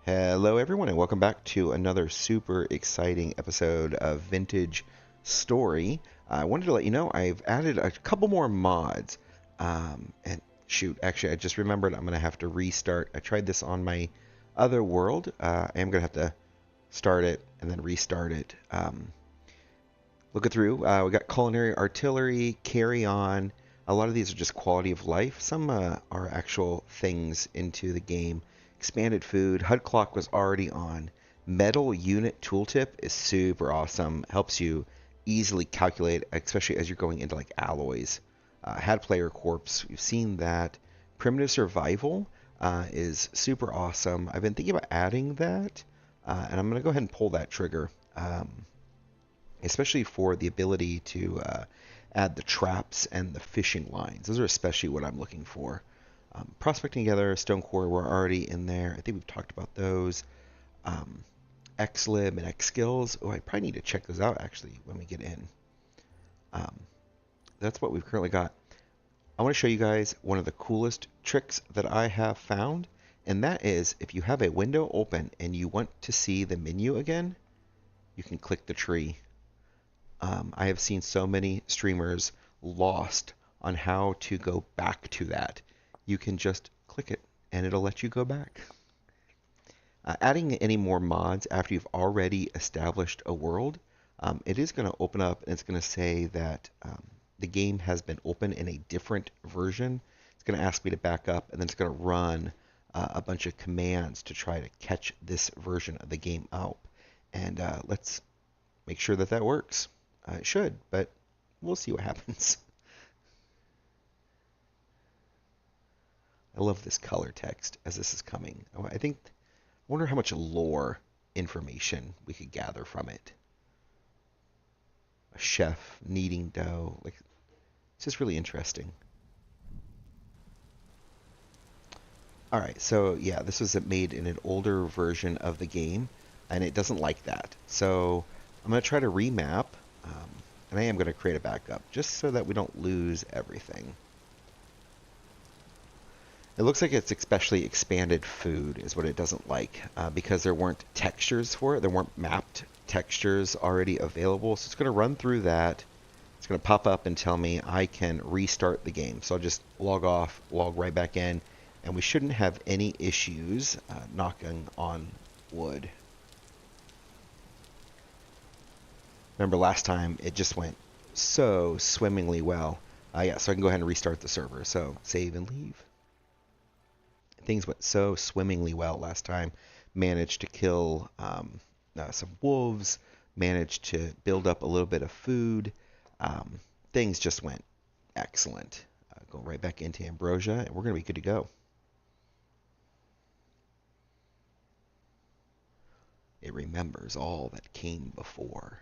Hello, everyone, and welcome back to another super exciting episode of Vintage Story. I wanted to let you know I've added a couple more mods. And shoot, actually, I just remembered I'm going to have to restart. I tried this on my other world. I am going to have to start it and then restart it. Looking through, we got culinary artillery, carry on. A lot of these are just quality of life. Some are actual things into the game. Expanded food. HUD clock was already on. Metal unit tooltip is super awesome. Helps you easily calculate, especially as you're going into like alloys. Had player corpse. You've seen that. Primitive survival is super awesome. I've been thinking about adding that, and I'm going to go ahead and pull that trigger. Especially for the ability to add the traps and the fishing lines. Those are especially what I'm looking for. Prospecting together, stone core, we're already in there. I think we've talked about those. XLib and XSkills. Oh, I probably need to check those out actually when we get in. That's what we've currently got. I want to show you guys one of the coolest tricks that I have found, and that is if you have a window open and you want to see the menu again, you can click the tree. I have seen so many streamers lost on how to go back to that. You can just click it and it'll let you go back. Adding any more mods after you've already established a world, it is going to open up and it's going to say that the game has been open in a different version. It's going to ask me to back up and then it's going to run a bunch of commands to try to catch this version of the game out. And let's make sure that that works. It should, but we'll see what happens. I love this color text as this is coming. I wonder how much lore information we could gather from it. A chef kneading dough, like it's just really interesting. All right, so yeah, this was made in an older version of the game, and it doesn't like that. So I'm going to try to remap, and I am going to create a backup just so that we don't lose everything. It looks like it's especially expanded food is what it doesn't like because there weren't textures for it. There weren't mapped textures already available. So it's going to run through that. It's going to pop up and tell me I can restart the game. So I'll just log off, log right back in, and we shouldn't have any issues knocking on wood. Remember last time it just went so swimmingly well. Yeah, so I can go ahead and restart the server. So save and leave. Things went so swimmingly well last time. Managed to kill some wolves, managed to build up a little bit of food. Things just went excellent. Go right back into Ambrosia, and we're going to be good to go. It remembers all that came before.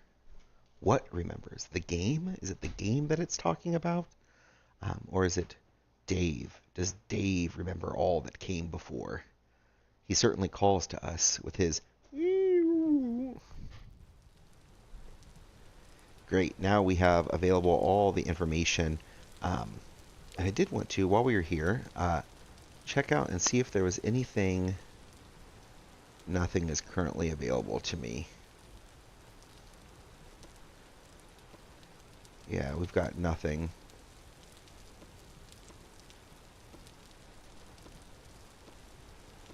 What remembers? The game? Is it the game that it's talking about? Or is it Dave? Does Dave remember all that came before? He certainly calls to us with his great. Now we have available all the information. And I did want to, while we were here, check out and see if there was anything. Nothing is currently available to me. Yeah, we've got nothing.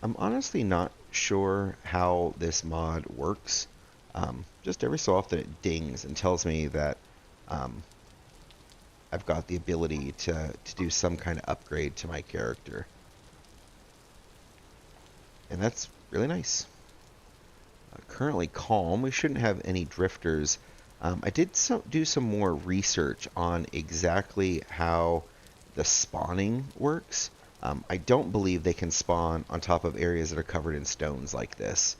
I'm honestly not sure how this mod works. Just every so often it dings and tells me that I've got the ability to do some kind of upgrade to my character. And that's really nice. Currently calm. We shouldn't have any drifters. I did do some more research on exactly how the spawning works. I don't believe they can spawn on top of areas that are covered in stones like this.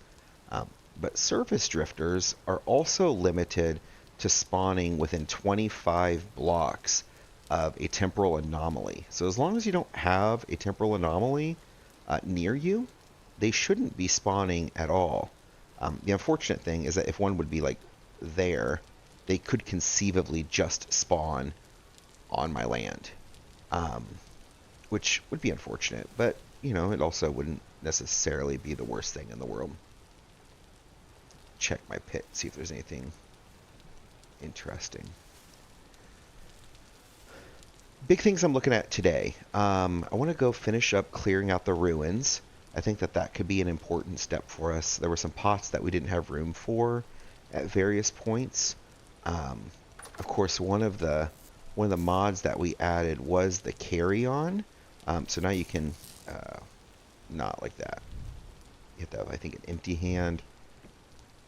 But surface drifters are also limited to spawning within 25 blocks of a temporal anomaly. So as long as you don't have a temporal anomaly near you, they shouldn't be spawning at all. The unfortunate thing is that if one would be like there, they could conceivably just spawn on my land, which would be unfortunate. But you know, it also wouldn't necessarily be the worst thing in the world. Check my pit, see if there's anything interesting. Big things I'm looking at today. I want to go finish up clearing out the ruins. I think that that could be an important step for us. There were some pots that we didn't have room for at various points. Of course, one of the mods that we added was the carry-on. So now you can not like that. You have to have, I think, an empty hand.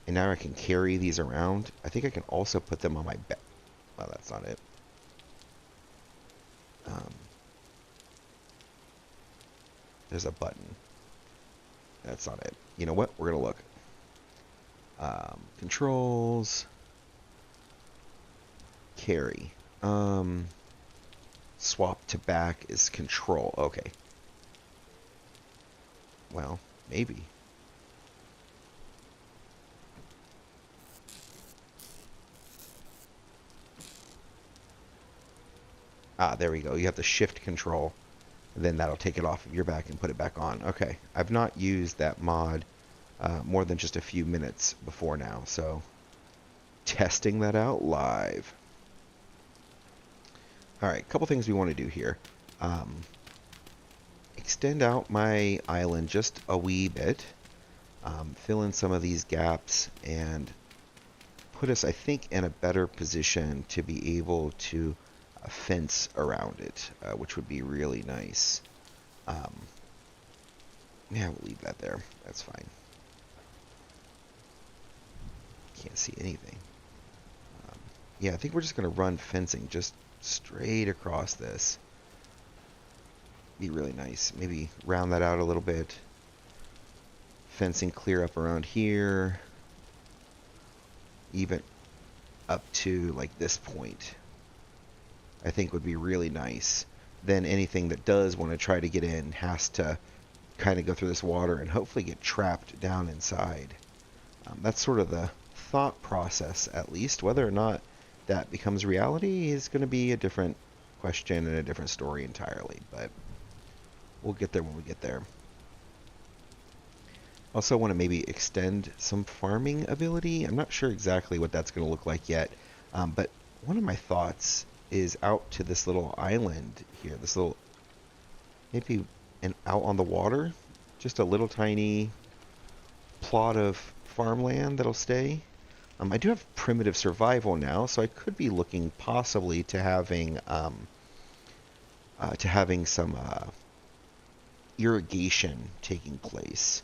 And now I can carry these around. I think I can also put them on my back. Well, that's not it. There's a button. That's not it. You know what? We're going to look. Controls. Carry. Swap to back is control. Okay. Well, maybe. Ah, there we go. You have the shift control. And then that'll take it off of your back and put it back on. Okay. I've not used that mod more than just a few minutes before now. So, testing that out live. Alright, a couple things we want to do here. Extend out my island just a wee bit. Fill in some of these gaps and put us, I think, in a better position to be able to fence around it, which would be really nice. Yeah, we'll leave that there. That's fine. Can't see anything. Yeah, I think we're just going to run fencing just straight across this. Be really nice. Maybe round that out a little bit. Fencing clear up around here. Even up to like this point. I think would be really nice. Then anything that does want to try to get in has to kind of go through this water and hopefully get trapped down inside. That's sort of the thought process, at least. Whether or not that becomes reality is going to be a different question and a different story entirely, but we'll get there when we get there. Also want to maybe extend some farming ability. I'm not sure exactly what that's going to look like yet, but one of my thoughts is out to this little island here, this little, maybe out on the water, just a little tiny plot of farmland that'll stay. I do have primitive survival now, so I could be looking possibly to having some irrigation taking place.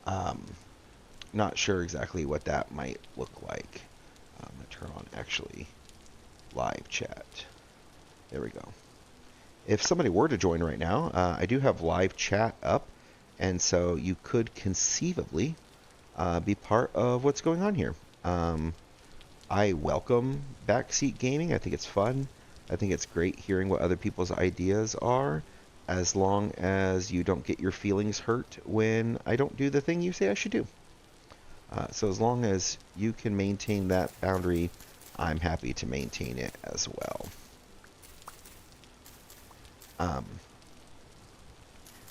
Not sure exactly what that might look like. I'm gonna turn on actually live chat. There we go. If somebody were to join right now, I do have live chat up, and so you could conceivably be part of what's going on here. I welcome backseat gaming. I think it's fun. I think it's great hearing what other people's ideas are, as long as you don't get your feelings hurt when I don't do the thing you say I should do. So as long as you can maintain that boundary, I'm happy to maintain it as well.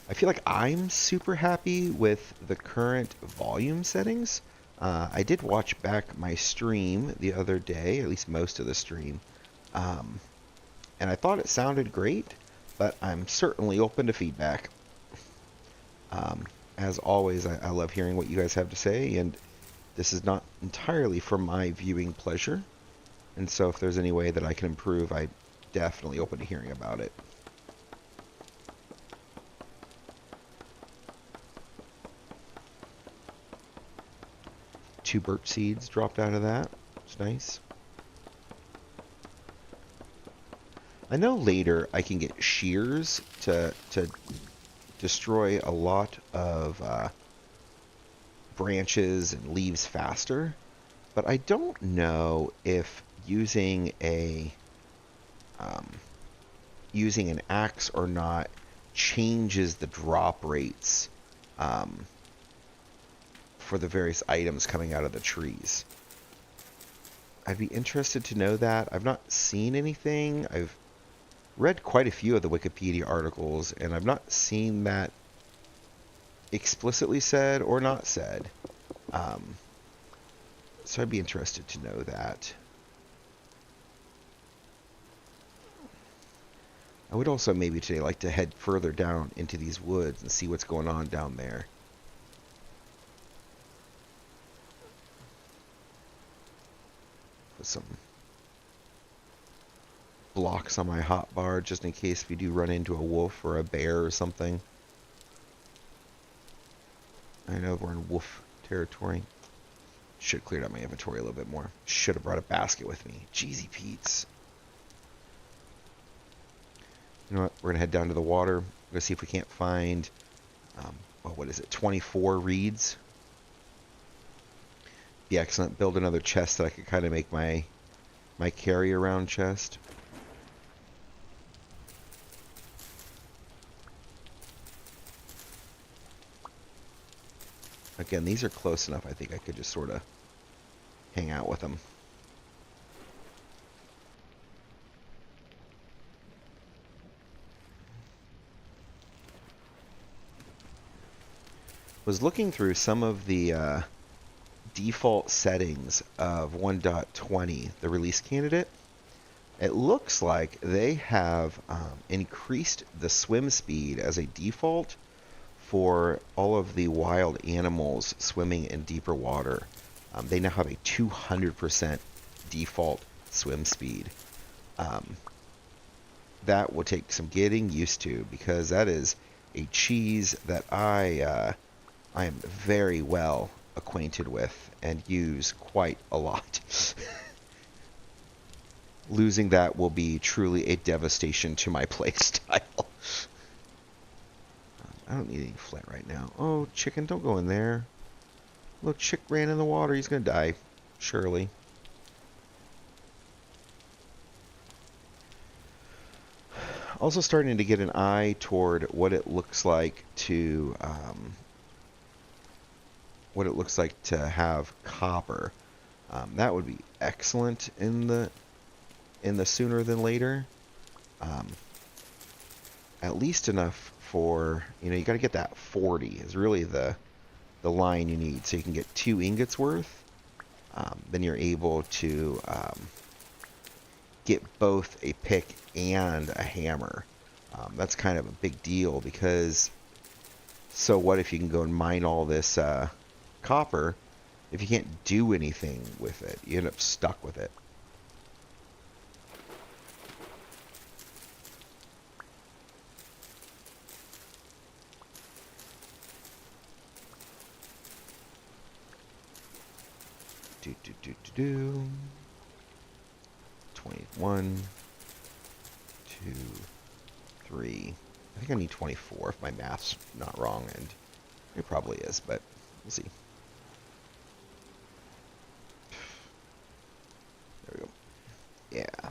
I feel like I'm super happy with the current volume settings. I did watch back my stream the other day, at least most of the stream, and I thought it sounded great, but I'm certainly open to feedback. As always, I love hearing what you guys have to say, and this is not entirely for my viewing pleasure, and so if there's any way that I can improve, I'm definitely open to hearing about it. Two birch seeds dropped out of that. It's nice. I know later I can get shears to destroy a lot of branches and leaves faster, but I don't know if using an axe or not changes the drop rates for the various items coming out of the trees. I'd be interested to know that. I've not seen anything. I've read quite a few of the Wikipedia articles, and I've not seen that explicitly said or not said. Um, so I'd be interested to know that. I would also maybe today like to head further down into these woods and see what's going on down there. Put some blocks on my hotbar just in case we do run into a wolf or a bear or something. I know we're in wolf territory. Should have cleared out my inventory a little bit more. Should have brought a basket with me. Jeezy Pete's. You know what? We're going to head down to the water. We're going to see if we can't find, well, what is it, 24 reeds. Be excellent. Build another chest that I could kind of make my carry-around chest. Again, these are close enough. I think I could just sort of hang out with them. Was looking through some of the default settings of 1.20, the release candidate. It looks like they have increased the swim speed as a default for all of the wild animals swimming in deeper water. They now have a 200% default swim speed. That will take some getting used to, because that is a cheese that I am very well acquainted with and use quite a lot. Losing that will be truly a devastation to my playstyle. I don't need any flint right now. Oh, chicken, don't go in there. Little chick ran in the water. He's going to die. Surely. Also starting to get an eye toward what it looks like to have copper. That would be excellent in the sooner than later. At least enough for, you got to get that 40 is really the line you need, so you can get 2 ingots worth. Then you're able to get both a pick and a hammer. That's kind of a big deal, because so what if you can go and mine all this copper? If you can't do anything with it, you end up stuck with it. Do, do, do, do, do. 21, 2, 3. I think I need 24 if my math's not wrong, and it probably is, but we'll see. There we go. Yeah.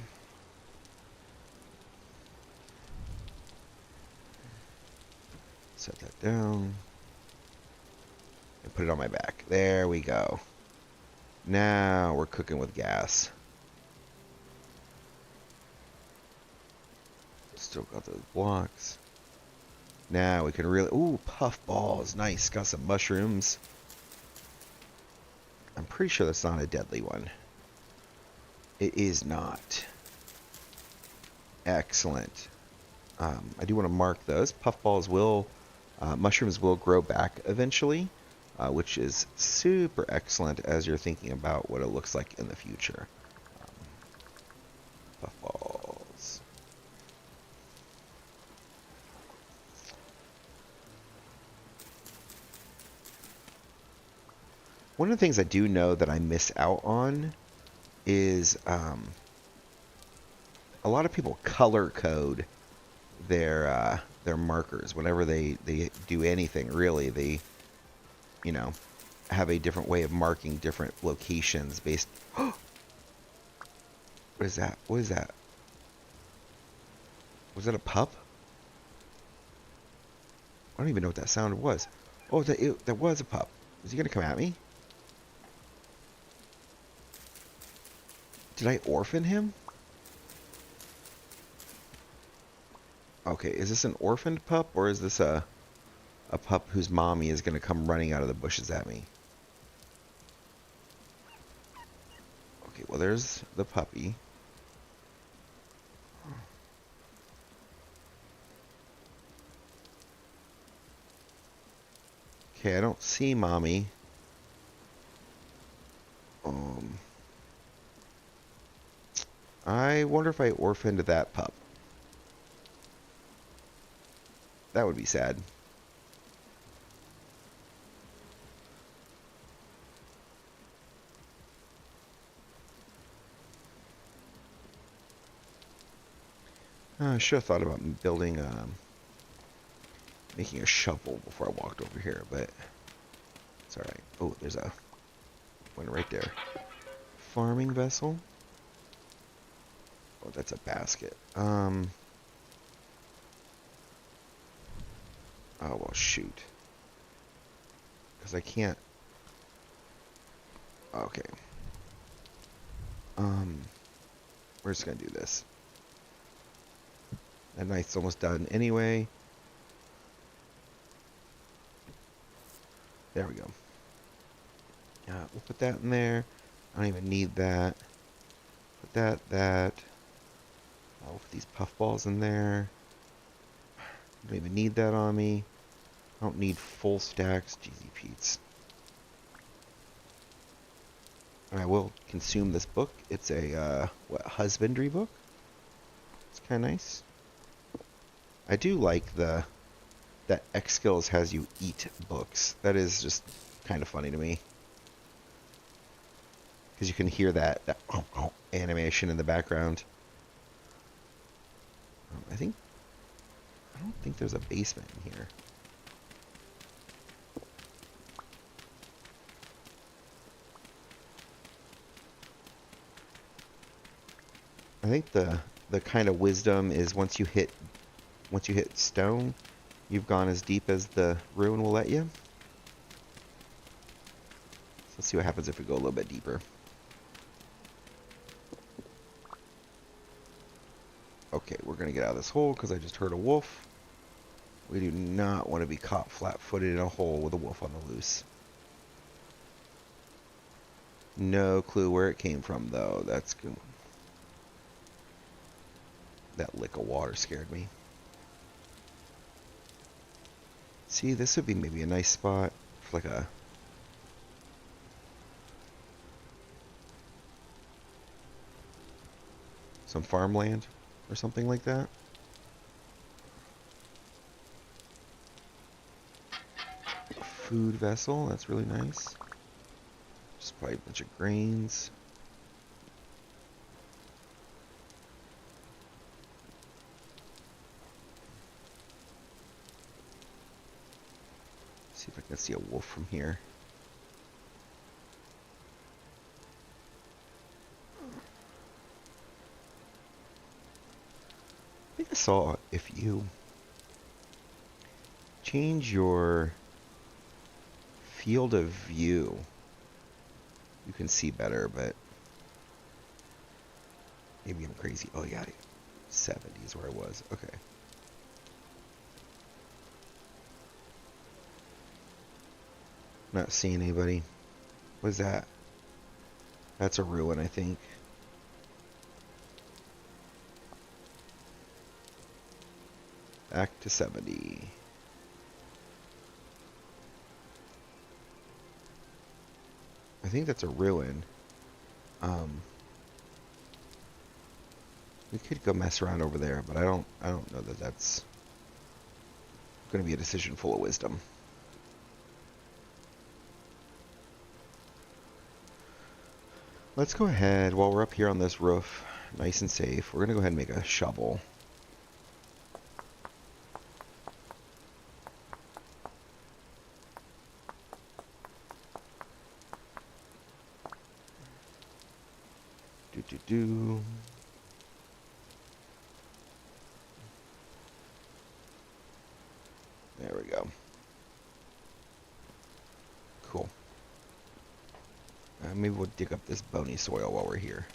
Set that down. And put it on my back. There we go. Now we're cooking with gas. Still got those blocks. Now we can really... Ooh, puff balls. Nice. Got some mushrooms. I'm pretty sure that's not a deadly one. It is not. Excellent. I do want to mark those. Puffballs will... mushrooms will grow back eventually, which is super excellent as you're thinking about what it looks like in the future. Puffballs. One of the things I do know that I miss out on is a lot of people color code their markers whenever they do anything. Really, they have a different way of marking different locations based. What is that? What is that? Was that a pup? I don't even know what that sound was. Oh, that was a pup. Is he gonna come at me? Did I orphan him? Okay, is this an orphaned pup or is this a... a pup whose mommy is going to come running out of the bushes at me. Okay, well, there's the puppy. Okay, I don't see mommy. I wonder if I orphaned that pup. That would be sad. I should have thought about building, making a shovel before I walked over here, but it's alright. Oh, there's a one right there. Farming vessel. Oh, that's a basket. Oh, well, shoot. Because I can't. Okay. We're just gonna do this. That night's almost done anyway. There we go. We'll put that in there. I don't even need that. Put that. I'll put these puffballs in there. Don't even need that on me. I don't need full stacks. GZ Pete's. I will consume this book. It's a, husbandry book? It's kind of nice. I do like that X Skills has you eat books. That is just kind of funny to me. Because you can hear that animation in the background. I don't think there's a basement in here. I think the kind of wisdom is once you hit stone, you've gone as deep as the ruin will let you. So let's see what happens if we go a little bit deeper. Okay, we're gonna get out of this hole because I just heard a wolf. We do not want to be caught flat-footed in a hole with a wolf on the loose. No clue where it came from, though. That's good. That lick of water scared me. See, this would be maybe a nice spot for like some farmland or something like that. A food vessel, that's really nice. Just probably a bunch of grains. See if I can see a wolf from here. I think I saw if you change your field of view, you can see better, but maybe I'm crazy. Oh yeah, 70 is where I was. Okay. Not seeing anybody. What is that? That's a ruin, I think. Back to 70. I think that's a ruin. We could go mess around over there, but I don't know that that's going to be a decision full of wisdom. Let's go ahead, while we're up here on this roof, nice and safe, we're going to go ahead and make a shovel. Do. There we go. Cool. Maybe we'll dig up this bony soil while we're here.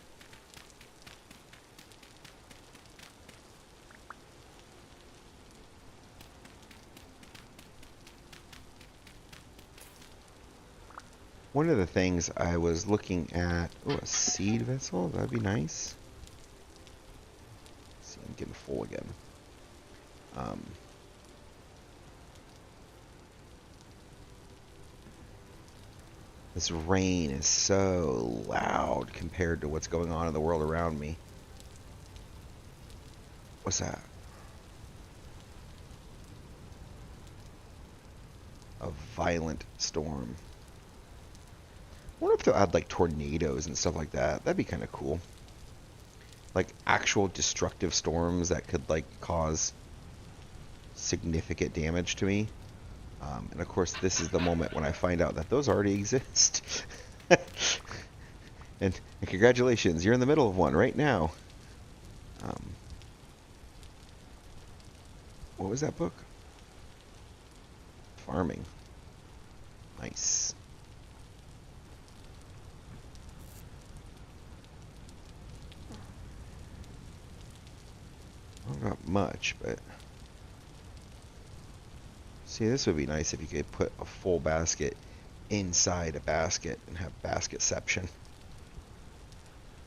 One of the things I was looking at, oh, a seed vessel, that'd be nice. Let's see, I'm getting full again. Um, this rain is so loud compared to what's going on in the world around me. What's that? A violent storm. I wonder if they'll add like tornadoes and stuff like that. That'd be kind of cool. Like actual destructive storms that could like cause significant damage to me. And of course, this is the moment when I find out that those already exist. and congratulations, you're in the middle of one right now. What was that book? Farming. Nice. Not much, but see, this would be nice if you could put a full basket inside a basket and have basketception.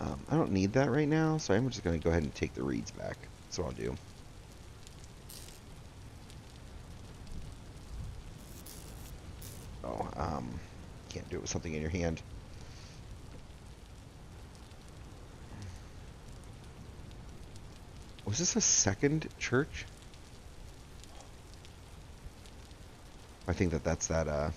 I don't need that right now, so I'm just going to go ahead and take the reeds back. That's what I'll do. Oh, can't do it with something in your hand. Was this a second church? I think that's that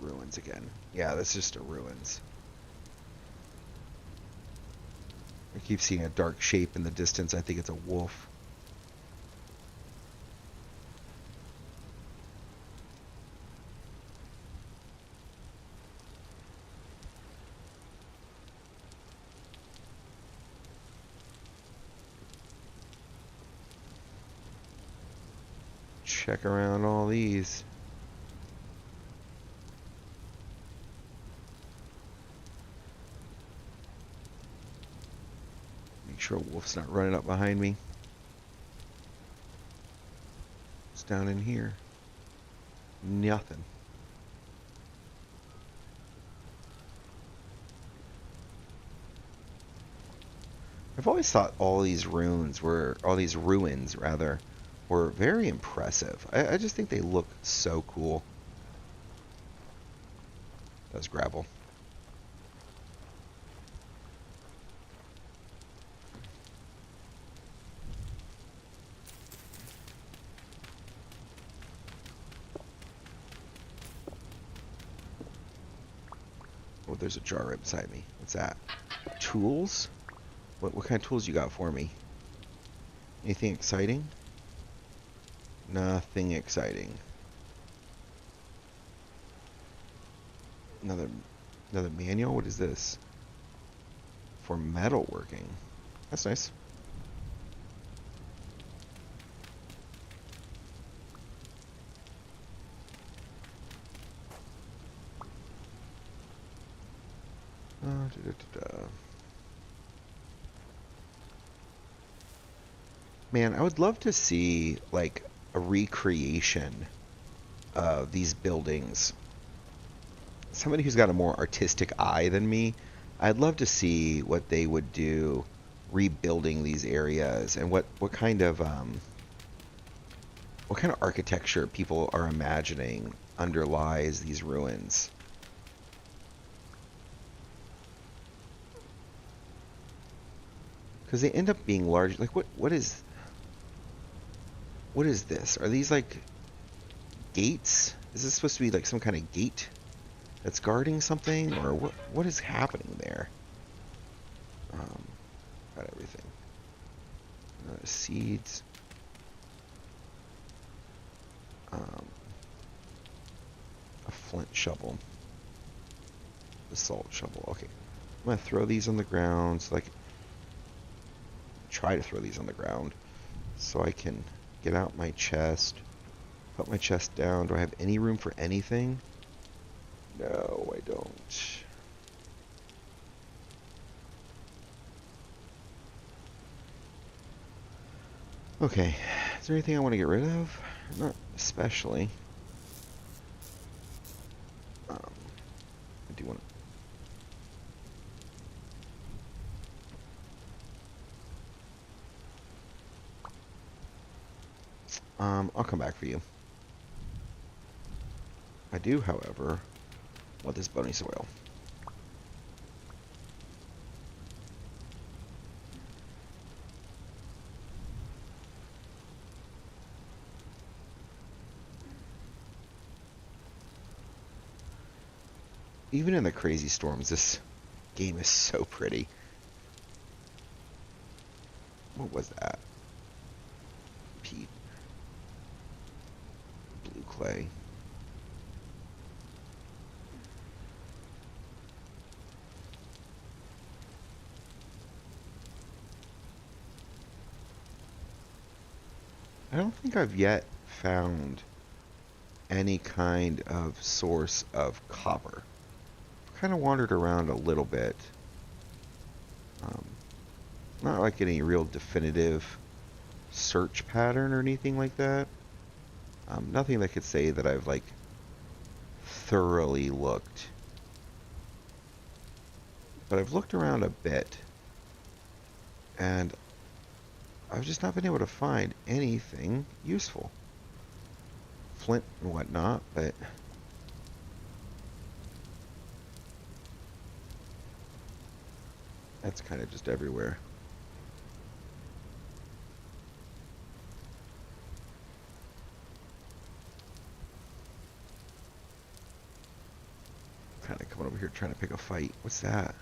ruins again. Yeah, that's just a ruins. I keep seeing a dark shape in the distance. I think it's a wolf. Check around all these. Make sure a wolf's not running up behind me. It's down in here. Nothing. I've always thought all these ruins were very impressive. I just think they look so cool. That's gravel. Oh, there's a jar right beside me. What's that? Tools? What kind of tools you got for me? Anything exciting? Nothing exciting. Another manual? What is this? For metalworking. That's nice. Man, I would love to see like a recreation of these buildings. Somebody who's got a more artistic eye than me, I'd love to see what they would do rebuilding these areas and what kind of architecture people are imagining underlies these ruins. Because they end up being large. Like what is this? Are these like gates? Is this supposed to be like some kind of gate that's guarding something, or what is happening there? Got everything. Seeds. A flint shovel. The salt shovel. Okay. I'm gonna throw these on the ground so try to throw these on the ground so I can get out my chest. Put my chest down. Do I have any room for anything? No, I don't. Okay. Is there anything I want to get rid of? Not especially. I do want to... I'll come back for you. I do, however, want this bony soil. Even in the crazy storms, this game is so pretty. What was that? Peat. Blue clay. I don't think I've yet found any kind of source of copper. I've kind of wandered around a little bit. Not like any real definitive search pattern or anything like that. Nothing that could say that I've like thoroughly looked. But I've looked around a bit, and I've just not been able to find anything useful. Flint and whatnot, but that's kind of just everywhere. Kind of coming over here trying to pick a fight. What's that?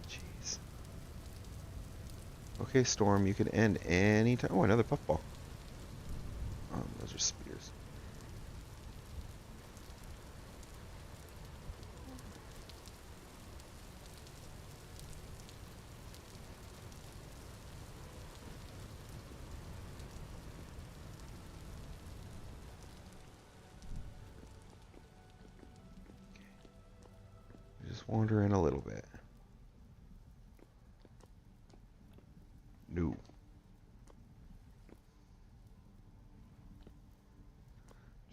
Jeez. Okay, Storm, you can end any time. Oh, another puffball. Those are spears. Just wandering a little bit. No.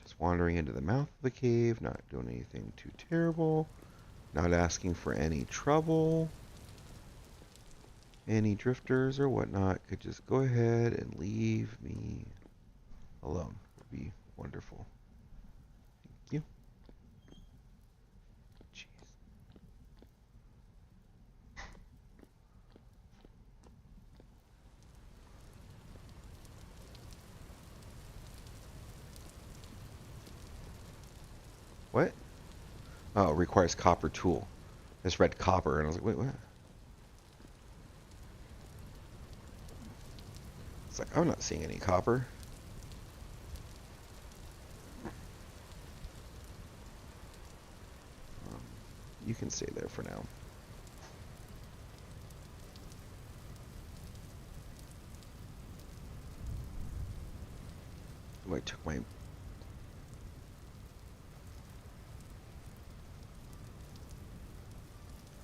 Just wandering into the mouth of the cave, not doing anything too terrible, not asking for any trouble. Any drifters or whatnot could just go ahead and leave me alone. Would be wonderful. Thank you. Jeez. What? Oh, it requires copper tool. This read copper, and I was like, wait, what? It's like, I'm not seeing any copper. You can stay there for now. Oh, I took my...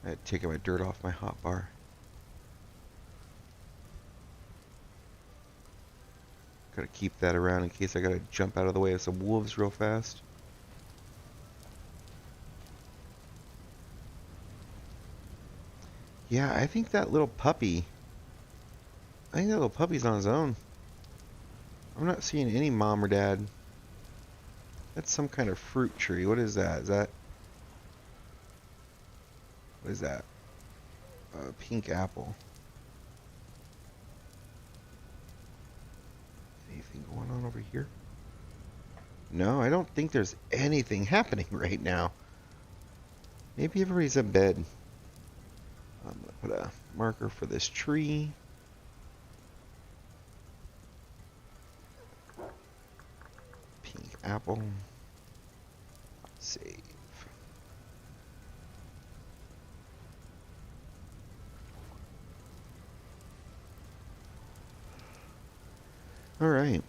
I had taken my dirt off my hotbar. Gotta keep that around in case I gotta jump out of the way of some wolves real fast. Yeah, I think that little puppy... I think that little puppy's on his own. I'm not seeing any mom or dad. That's some kind of fruit tree. What is that? Is that... What is that? A pink apple. Anything going on over here? No, I don't think there's anything happening right now. Maybe everybody's in bed. I'm going to put a marker for this tree. Pink apple. Save. Alright.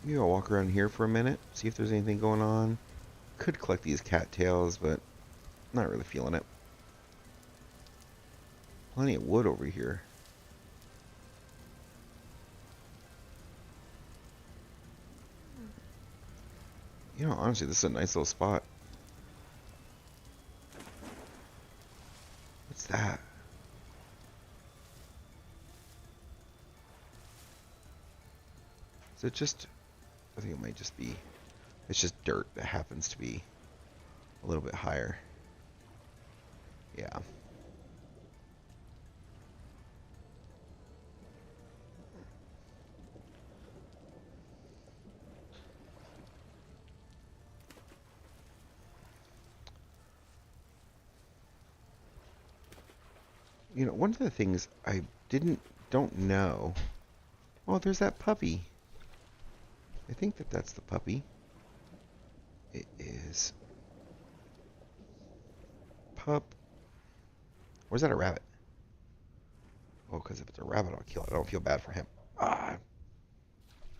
Maybe I'll walk around here for a minute, see if there's anything going on. Could collect these cattails, but not really feeling it. Plenty of wood over here. You know, honestly, this is a nice little spot. What's that? Is it just... I think it might just be... It's just dirt that happens to be a little bit higher. Yeah. You know, one of the things I don't know... Oh, there's that puppy. I think that's the puppy. It is... Pup. Or is that a rabbit? Oh, because if it's a rabbit, I'll kill it. I don't feel bad for him. Ah,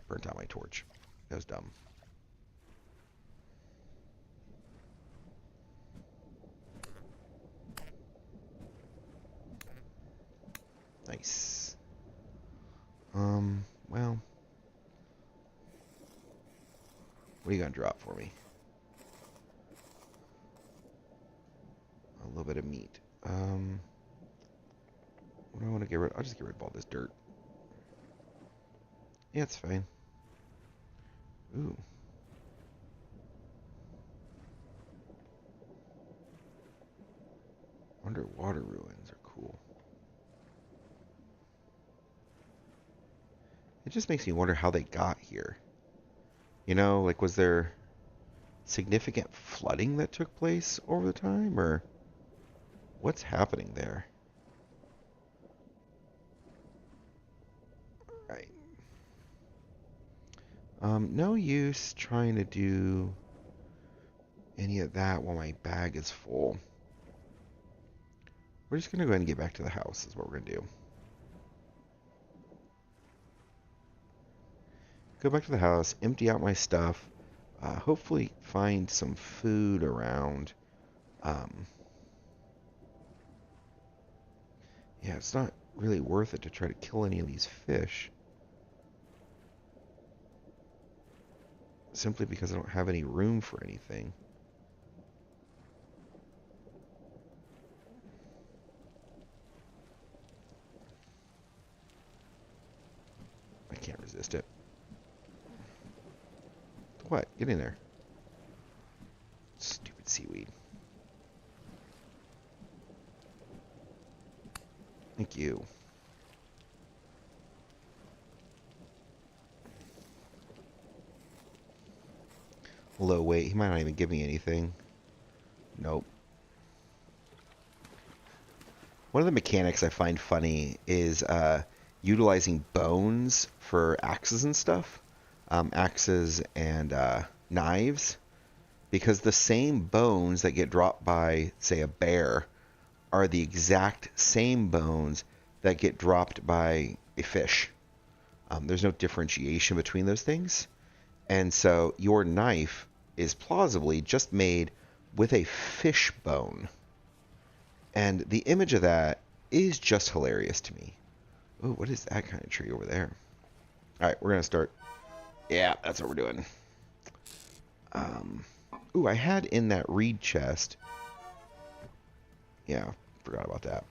burnt out my torch. That was dumb. Nice. Well. What are you gonna drop for me? A little bit of meat. What do I want to get rid of? I'll just get rid of all this dirt. Yeah, it's fine. Ooh. Underwater ruins are cool. It just makes me wonder how they got here. You know, like, was there significant flooding that took place over the time, or what's happening there? Right. No use trying to do any of that while my bag is full. We're just going to go ahead and get back to the house is what we're going to do. Go back to the house, empty out my stuff, hopefully find some food around. Yeah, it's not really worth it to try to kill any of these fish. Simply because I don't have any room for anything. I can't resist it. What? Get in there. Stupid seaweed. Thank you. Low weight. He might not even give me anything. Nope. One of the mechanics I find funny is utilizing bones for axes and stuff. Axes and knives. Because the same bones that get dropped by, say, a bear are the exact same bones that get dropped by a fish. There's no differentiation between those things. And so your knife is plausibly just made with a fish bone. And the image of that is just hilarious to me. Oh, what is that kind of tree over there? All right, we're going to start. Yeah, that's what we're doing. Ooh, I had in that reed chest. Yeah, forgot about that.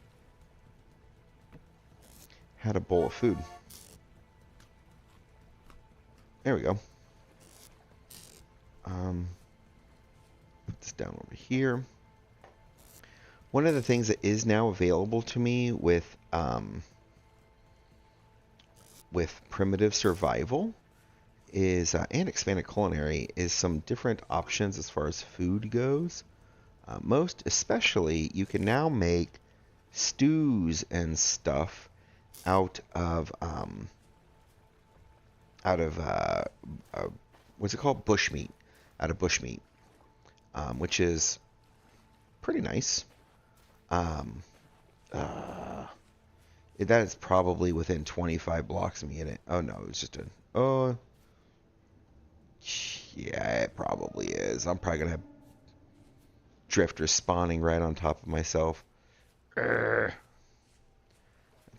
Had a bowl of food. There we go. Put this down over here. One of the things that is now available to me with primitive survival is and expanded culinary is some different options as far as food goes. Most especially, you can now make stews and stuff out of what's it called? Bushmeat. Out of bushmeat, which is pretty nice. That is probably within 25 blocks of me in it. Oh no, it's just a. Oh, yeah, it probably is. I'm probably gonna have drifters spawning right on top of myself. That's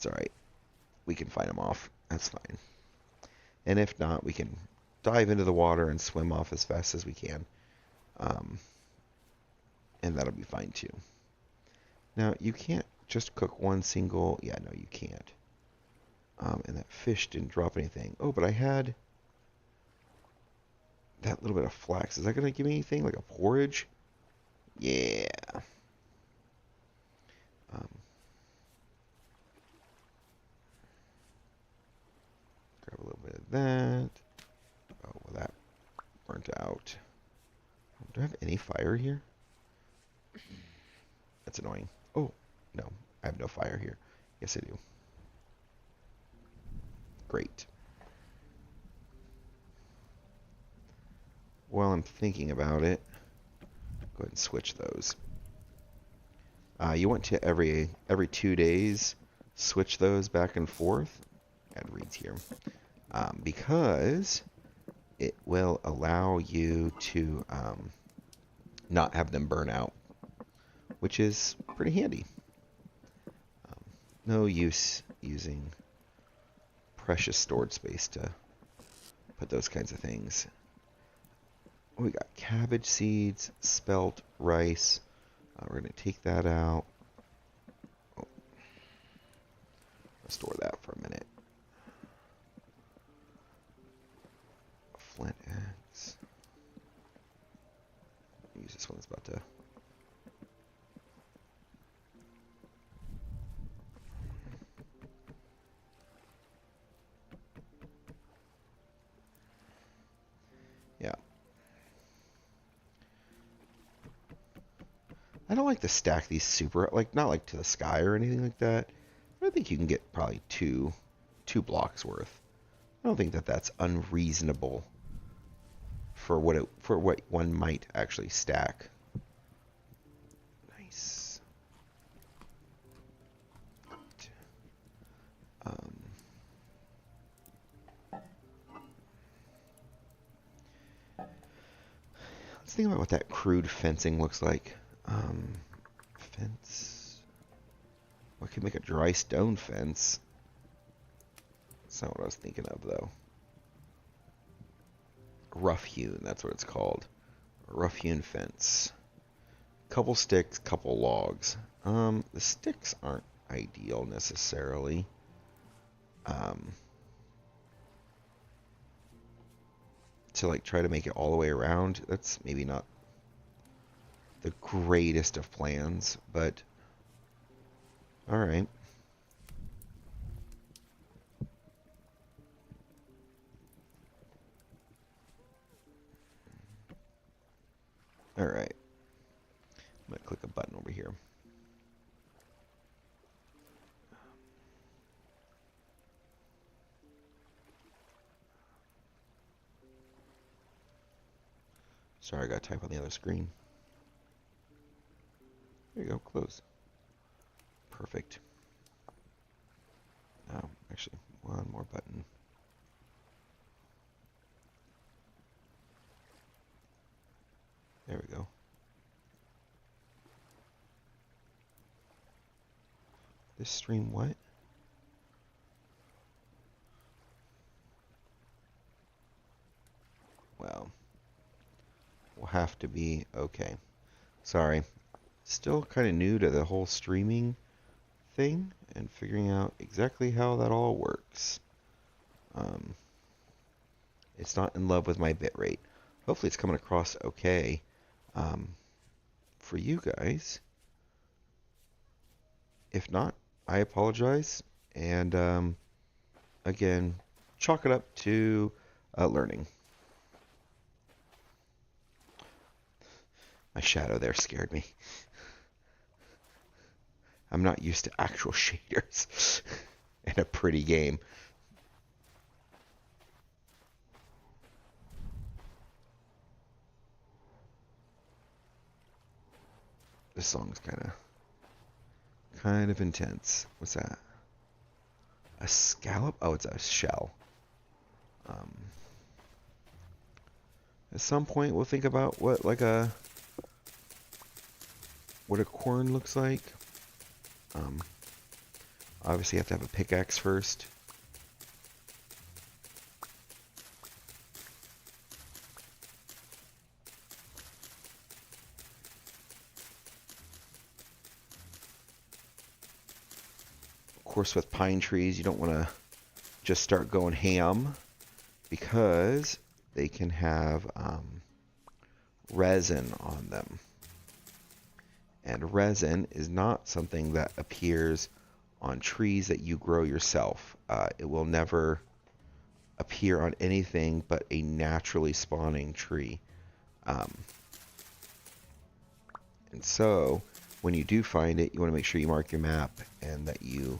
all right. We can fight them off. That's fine. And if not, we can dive into the water and swim off as fast as we can. Um, and that'll be fine too. Now, you can't just cook one single... Yeah, no, you can't. And that fish didn't drop anything. Oh, but I had that little bit of flax. Is that going to give me anything? Like a porridge? Yeah. Um, grab a little bit of that. Oh, well, that burnt out. Do I have any fire here? That's annoying. Oh, no. I have no fire here. Yes, I do. Great. While I'm thinking about it, go ahead and switch those. You want to every 2 days switch those back and forth. Add reads here. Because it will allow you to not have them burn out, which is pretty handy. No use using precious stored space to put those kinds of things. We got cabbage seeds, spelt, rice. We're going to take that out. Oh. Let's store that for a minute. Flint axe. Use this one that's about to... Yeah. I don't like to stack these super, like, not like to the sky or anything like that. But I think you can get probably two blocks worth. I don't think that that's unreasonable for what one might actually stack. Nice. Let's think about what that crude fencing looks like. Fence. I could make a dry stone fence. That's not what I was thinking of, though. Rough hewn, that's what it's called. A rough hewn fence. Couple sticks, couple logs. The sticks aren't ideal necessarily. To like try to make it all the way around, that's maybe not the greatest of plans, but all right. All right. I'm going to click a button over here. Sorry, I got to type on the other screen. There you go, close. Perfect. Now, actually, one more button. There we go. This stream what? Well, we'll have to be okay. Sorry. Still kind of new to the whole streaming thing and figuring out exactly how that all works. It's not in love with my bitrate. Hopefully it's coming across okay for you guys. If not, I apologize. And again, chalk it up to learning. My shadow there scared me. I'm not used to actual shaders in a pretty game. This song's kind of intense. What's that? A scallop? Oh, it's a shell. At some point, we'll think about what a corn looks like. Obviously, you have to have a pickaxe first. course, with pine trees, you don't want to just start going ham because they can have resin on them. And resin is not something that appears on trees that you grow yourself. It will never appear on anything but a naturally spawning tree. And so, when you do find it, you want to make sure you mark your map and that you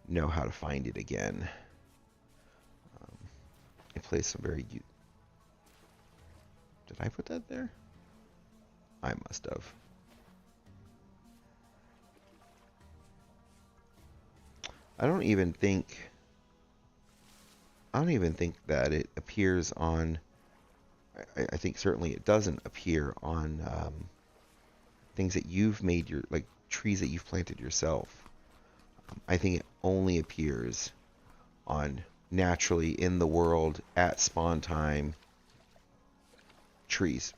know how to find it again. I placed some very... Did I put that there? I must have. I don't even think that it appears on... I think certainly it doesn't appear on things that you've made, like trees that you've planted yourself. I think it only appears on naturally in the world at spawn time trees.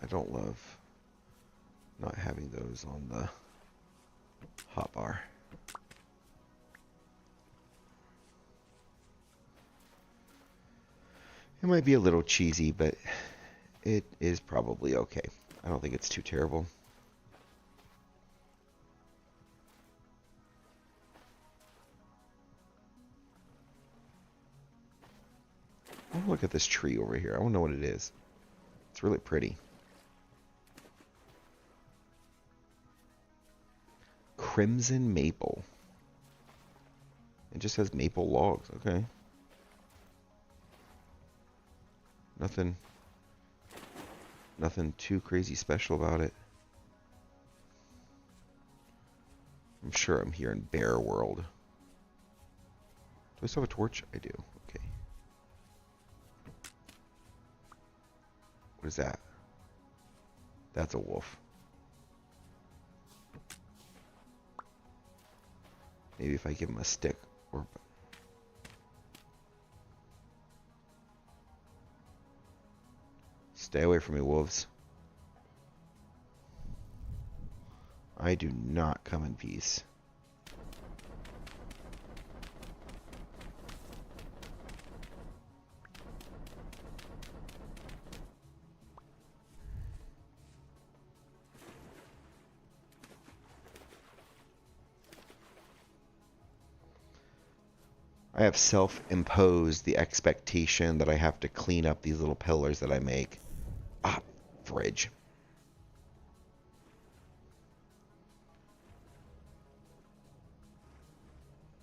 I don't love not having those on the hotbar. It might be a little cheesy, but it is probably okay. I don't think it's too terrible. I want to look at this tree over here. I want to know what it is. It's really pretty. Crimson maple. It just has maple logs. Okay. Nothing too crazy special about it. I'm sure I'm here in Bear World. Do I still have a torch? I do. Okay. What is that? That's a wolf. Maybe if I give him a stick or... Stay away from me, wolves. I do not come in peace. I have self-imposed the expectation that I have to clean up these little pillars that I make. Ah, fridge.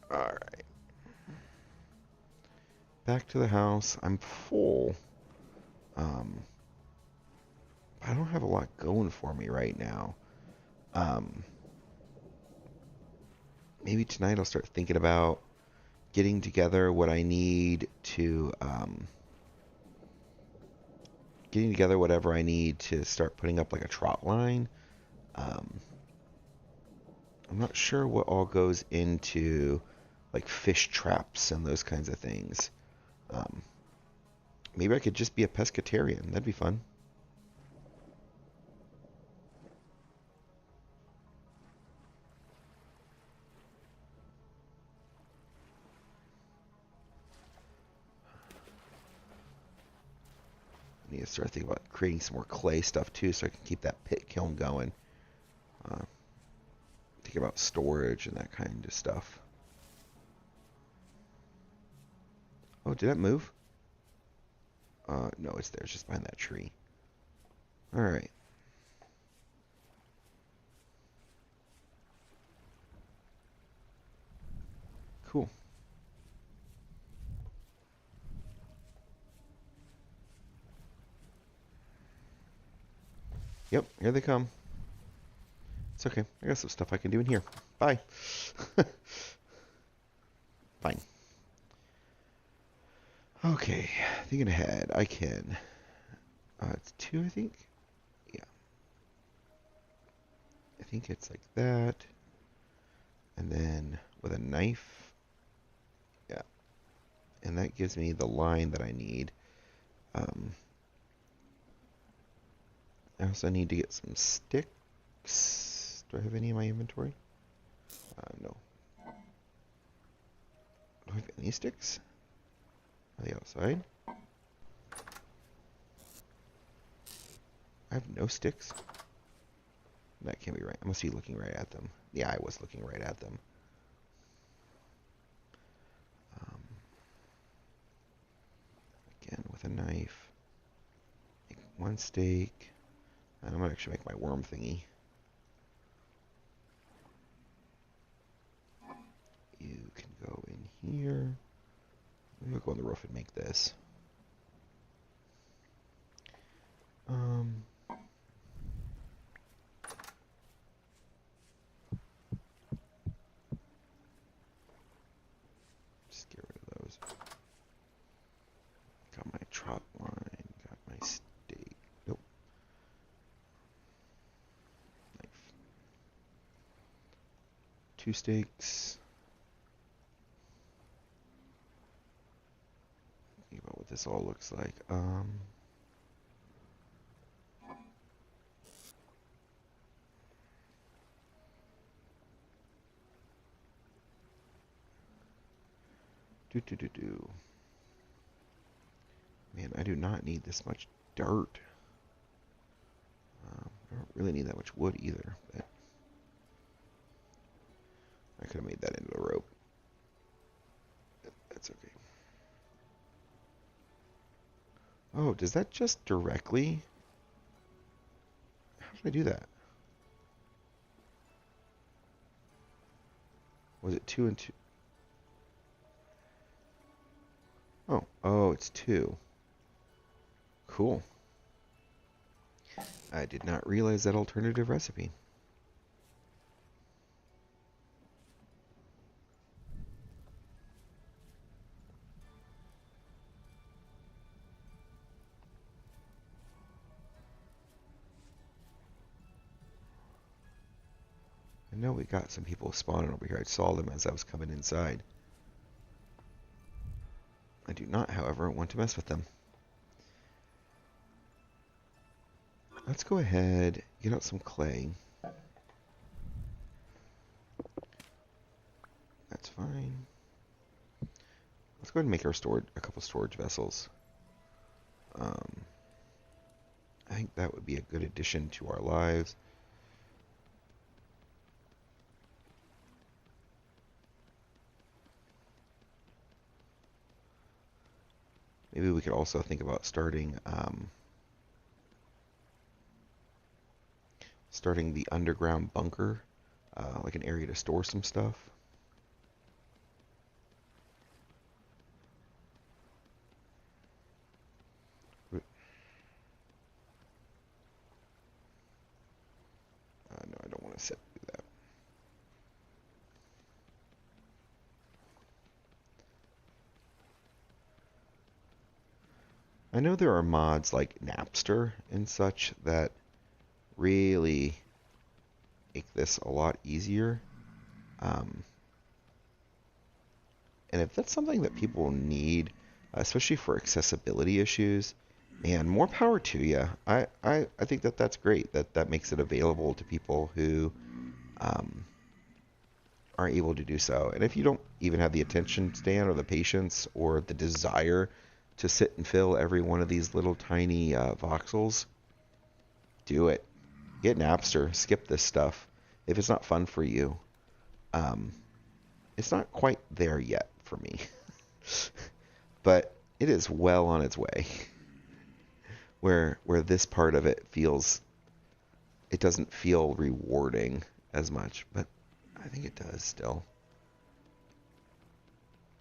Alright. Back to the house. I'm full. I don't have a lot going for me right now. Maybe tonight I'll start thinking about getting together what I need to... getting together whatever I need to start putting up like a trot line. I'm not sure what all goes into like fish traps and those kinds of things. Maybe I could just be a pescatarian. That'd be fun. I need to start thinking about creating some more clay stuff too so I can keep that pit kiln going. Thinking about storage and that kind of stuff. Oh, did that move? No, it's there. It's just behind that tree. Alright. Cool. Yep, here they come. It's okay. I got some stuff I can do in here. Bye. Fine. Okay, thinking ahead, I can. It's 2, I think. Yeah. I think it's like that. And then with a knife. Yeah. And that gives me the line that I need. also need to get some sticks. Do I have any in my inventory? No. Do I have any sticks? On the outside? I have no sticks. That can't be right. I must be looking right at them. Yeah, I was looking right at them. Again, with a knife. Make one steak. And I'm going to actually make my worm thingy. You can go in here. Maybe I'll go on the roof and make this. Just get rid of those. Got my trot line. Got my steak. Nope. Knife. 2 steaks. Think about what this all looks like. Man, I do not need this much dirt. I don't really need that much wood either, but I could have made that into a rope. That's okay. Oh, does that just directly? How did I do that? Was it 2 and 2? Oh, it's 2. Cool. I did not realize that alternative recipe. I know we got some people spawning over here. I saw them as I was coming inside. I do not, however, want to mess with them. Let's go ahead, get out some clay. That's fine. Let's go ahead and make our a couple storage vessels. I think that would be a good addition to our lives. Maybe we could also think about starting the underground bunker, like an area to store some stuff. No, I don't want to do that. I know there are mods like Napster and such that really make this a lot easier. And if that's something that people need, especially for accessibility issues, man, more power to you. I think that that's great, that makes it available to people who aren't able to do so. And if you don't even have the attention span or the patience or the desire to sit and fill every one of these little tiny voxels, do it. Get Napster. Skip this stuff. If it's not fun for you, it's not quite there yet for me. But it is well on its way. Where this part of it it doesn't feel rewarding as much, but I think it does still.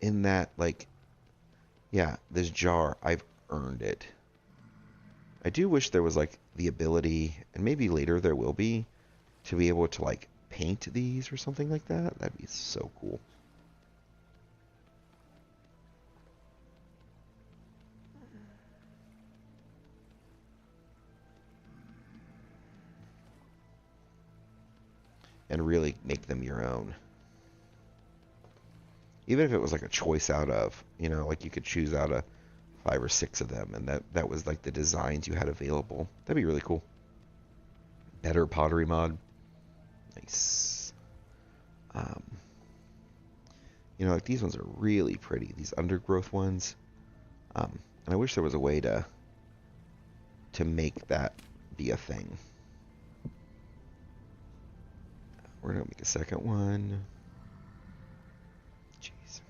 In that, like, yeah, this jar, I've earned it. I do wish there was, like, the ability, and maybe later there will be, to be able to, like, paint these or something like that. That'd be so cool. And really make them your own. Even if it was like a choice out of, like you could choose out of 5 or 6 of them, and that was like the designs you had available. That'd be really cool. better pottery mod. Nice. Um, like these ones are really pretty. These undergrowth ones. And I wish there was a way to make that be a thing. We're gonna make a second one. Jeez.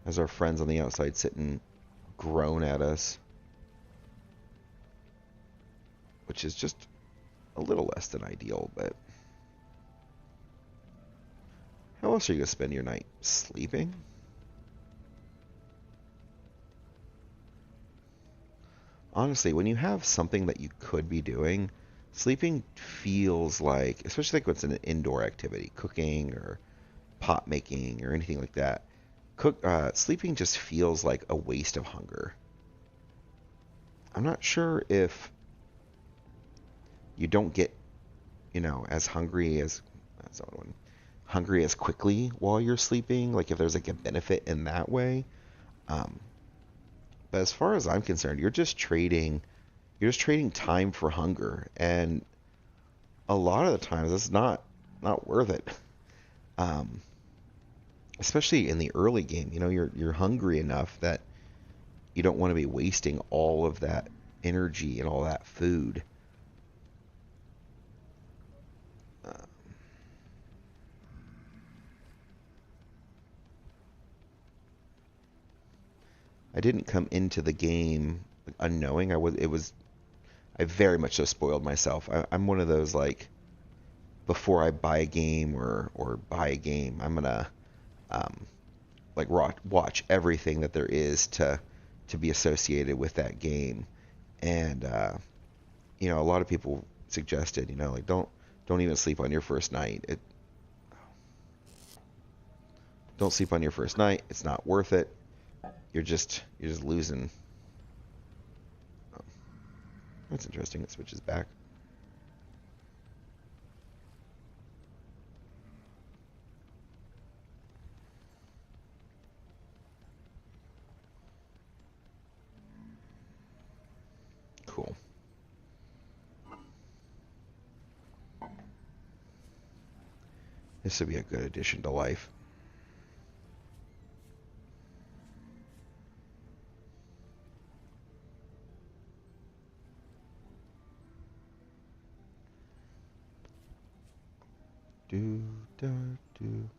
As our friends on the outside sit and groan at us, which is just a little less than ideal, but how else are you gonna spend your night? Sleeping? Honestly, when you have something that you could be doing, sleeping feels like, especially like when it's an indoor activity, cooking or pot making or anything like that. Sleeping just feels like a waste of hunger. I'm not sure if you don't get, as hungry as quickly while you're sleeping. Like if there's like a benefit in that way. Um, but as far as I'm concerned, you're just trading time for hunger, and a lot of the times it's not worth it. Um, Especially in the early game, you're hungry enough that you don't want to be wasting all of that energy and all that food. Uh, I didn't come into the game unknowing. I very much so spoiled myself. I'm one of those like before I buy a game or buy a game, I'm gonna um, like watch everything that there is to be associated with that game. And a lot of people suggested, like don't even sleep on your first night. Don't sleep on your first night. It's not worth it. You're just losing. Oh, that's interesting. It switches back. Cool. This would be a good addition to life. Do da do.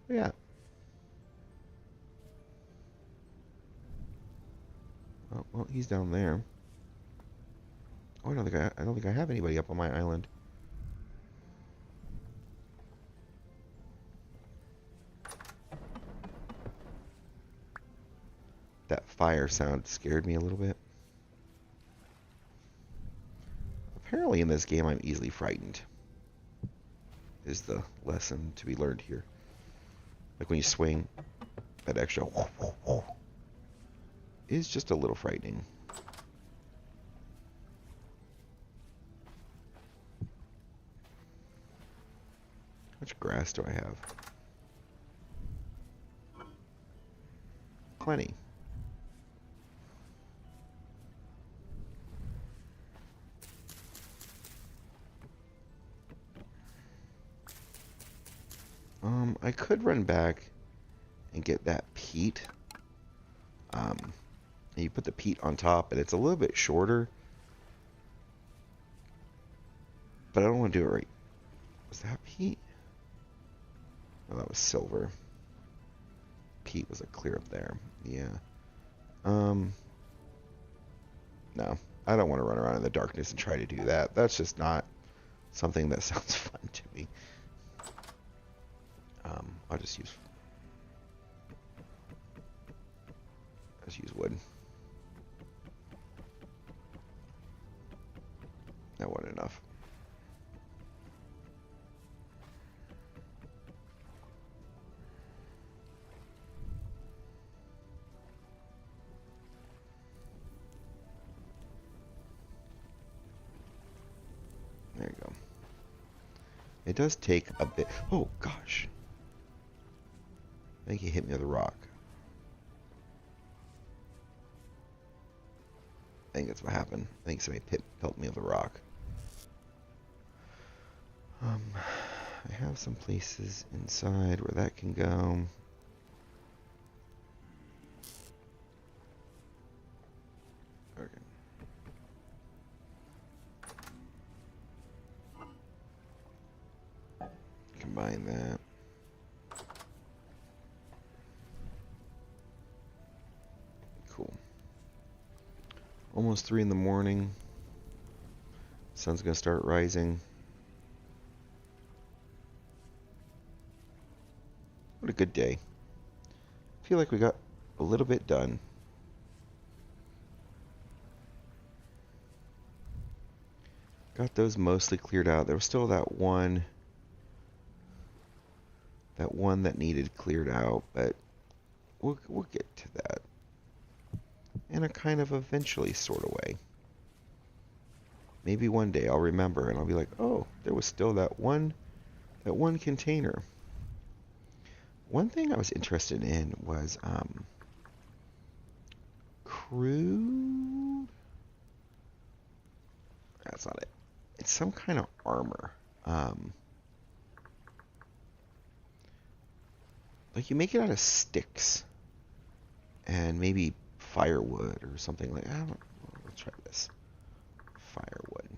Yeah. Oh, well, he's down there. Oh, I don't think I have anybody up on my island. That fire sound scared me a little bit. Apparently in this game I'm easily frightened. Is the lesson to be learned here. Like when you swing, that extra is just a little frightening. How much grass do I have? Plenty. I could run back and get that peat. And you put the peat on top, and it's a little bit shorter. But I don't want to do it right. Was that peat? Oh, that was silver. Peat was like clear up there. Yeah. No. I don't want to run around in the darkness and try to do that. That's just not something that sounds fun to me. I'll just use wood. That wasn't enough. There you go. It does take a bit. Oh, gosh. I think he hit me with a rock. think that's what happened. I think somebody pelted me with a rock. I have some places inside where that can go. Okay. Combine that. Cool. Almost 3 in the morning. Sun's gonna start rising. What a good day. I feel like we got a little bit done. Got those mostly cleared out. There was still that one that needed cleared out, but we'll get to that in a kind of eventually sort of way. Maybe one day I'll remember and I'll be like, oh, there was still that one container. One thing I was interested in was crude. That's not it. It's some kind of armor. Like you make it out of sticks and maybe firewood or something like that. Let's try this. Firewood.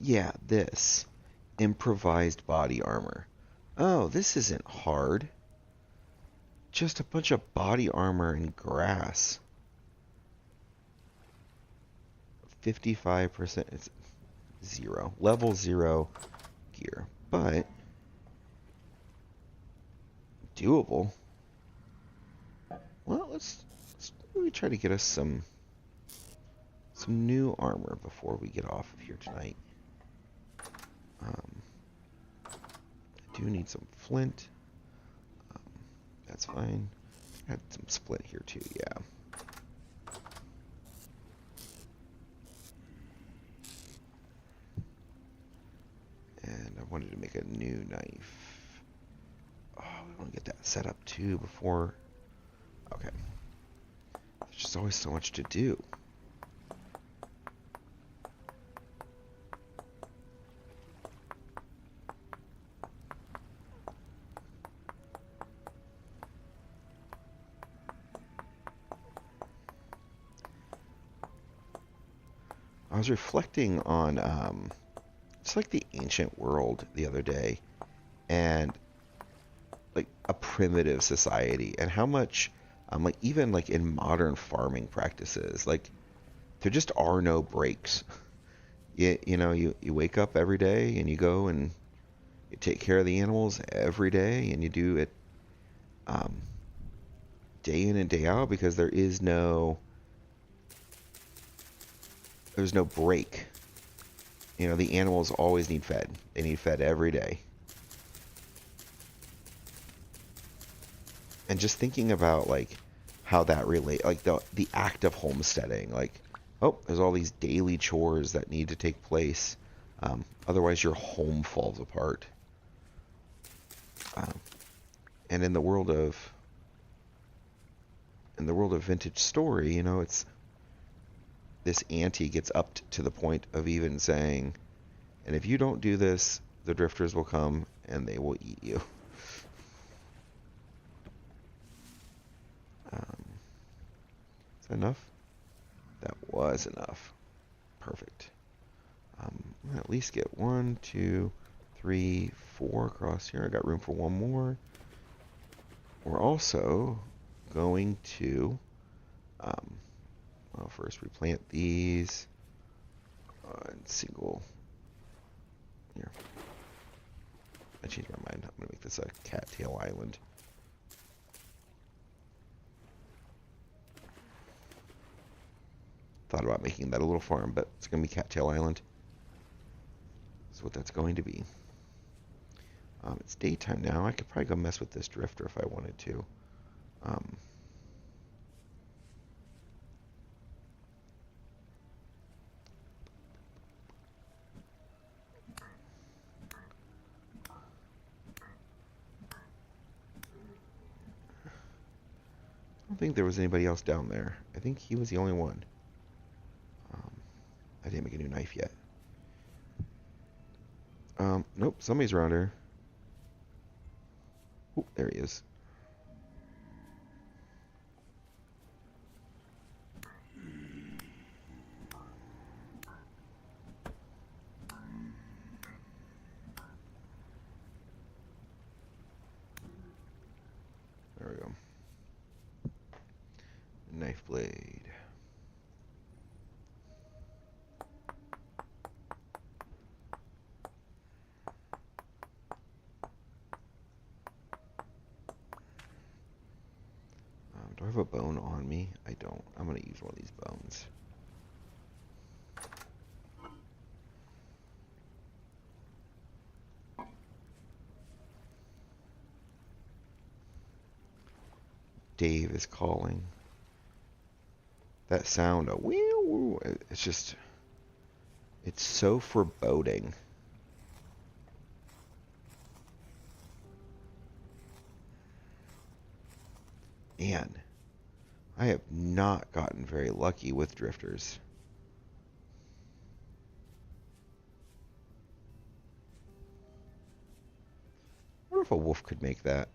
Yeah, this improvised body armor. Oh, this isn't hard. Just a bunch of body armor and grass. 55%. It's 0. Level 0 gear. But doable. Well, let's really try to get us some new armor before we get off of here tonight. I do need some flint. That's fine. I had some splint here too, yeah. And I wanted to make a new knife. Oh, we want to get that set up too before... Okay. There's just always so much to do. I was reflecting on just like the ancient world the other day, and like a primitive society, and how much like even like in modern farming practices, like there just are no breaks. You wake up every day and you go and you take care of the animals every day, and you do it um, day in and day out, because there's no break. The animals always need fed. They need fed every day. And just thinking about like how that relate, like the act of homesteading, like, oh, there's all these daily chores that need to take place. Otherwise your home falls apart. And in the world of vintage story, it's this auntie gets up to the point of even saying, and if you don't do this, the drifters will come and they will eat you. Is that enough? That was enough. Perfect. I'm gonna at least get 1, 2, 3, 4 across here. I got room for one more. We're also going to, well, first we plant these in single. Here. I changed my mind. I'm gonna make this a cattail island. Thought about making that a little farm, but it's gonna be Cattail Island. That's what that's going to be. It's daytime now. I could probably go mess with this drifter if I wanted to. don't think there was anybody else down there. I think he was the only one. I didn't make a new knife yet. Nope, somebody's around here. Oh, there he is. There we go. Knife blade. Do I have a bone on me? I don't. I'm going to use one of these bones. Dave is calling. That sound, a wheel, it's just, it's so foreboding. Man, I have not gotten very lucky with drifters. I wonder if a wolf could make that.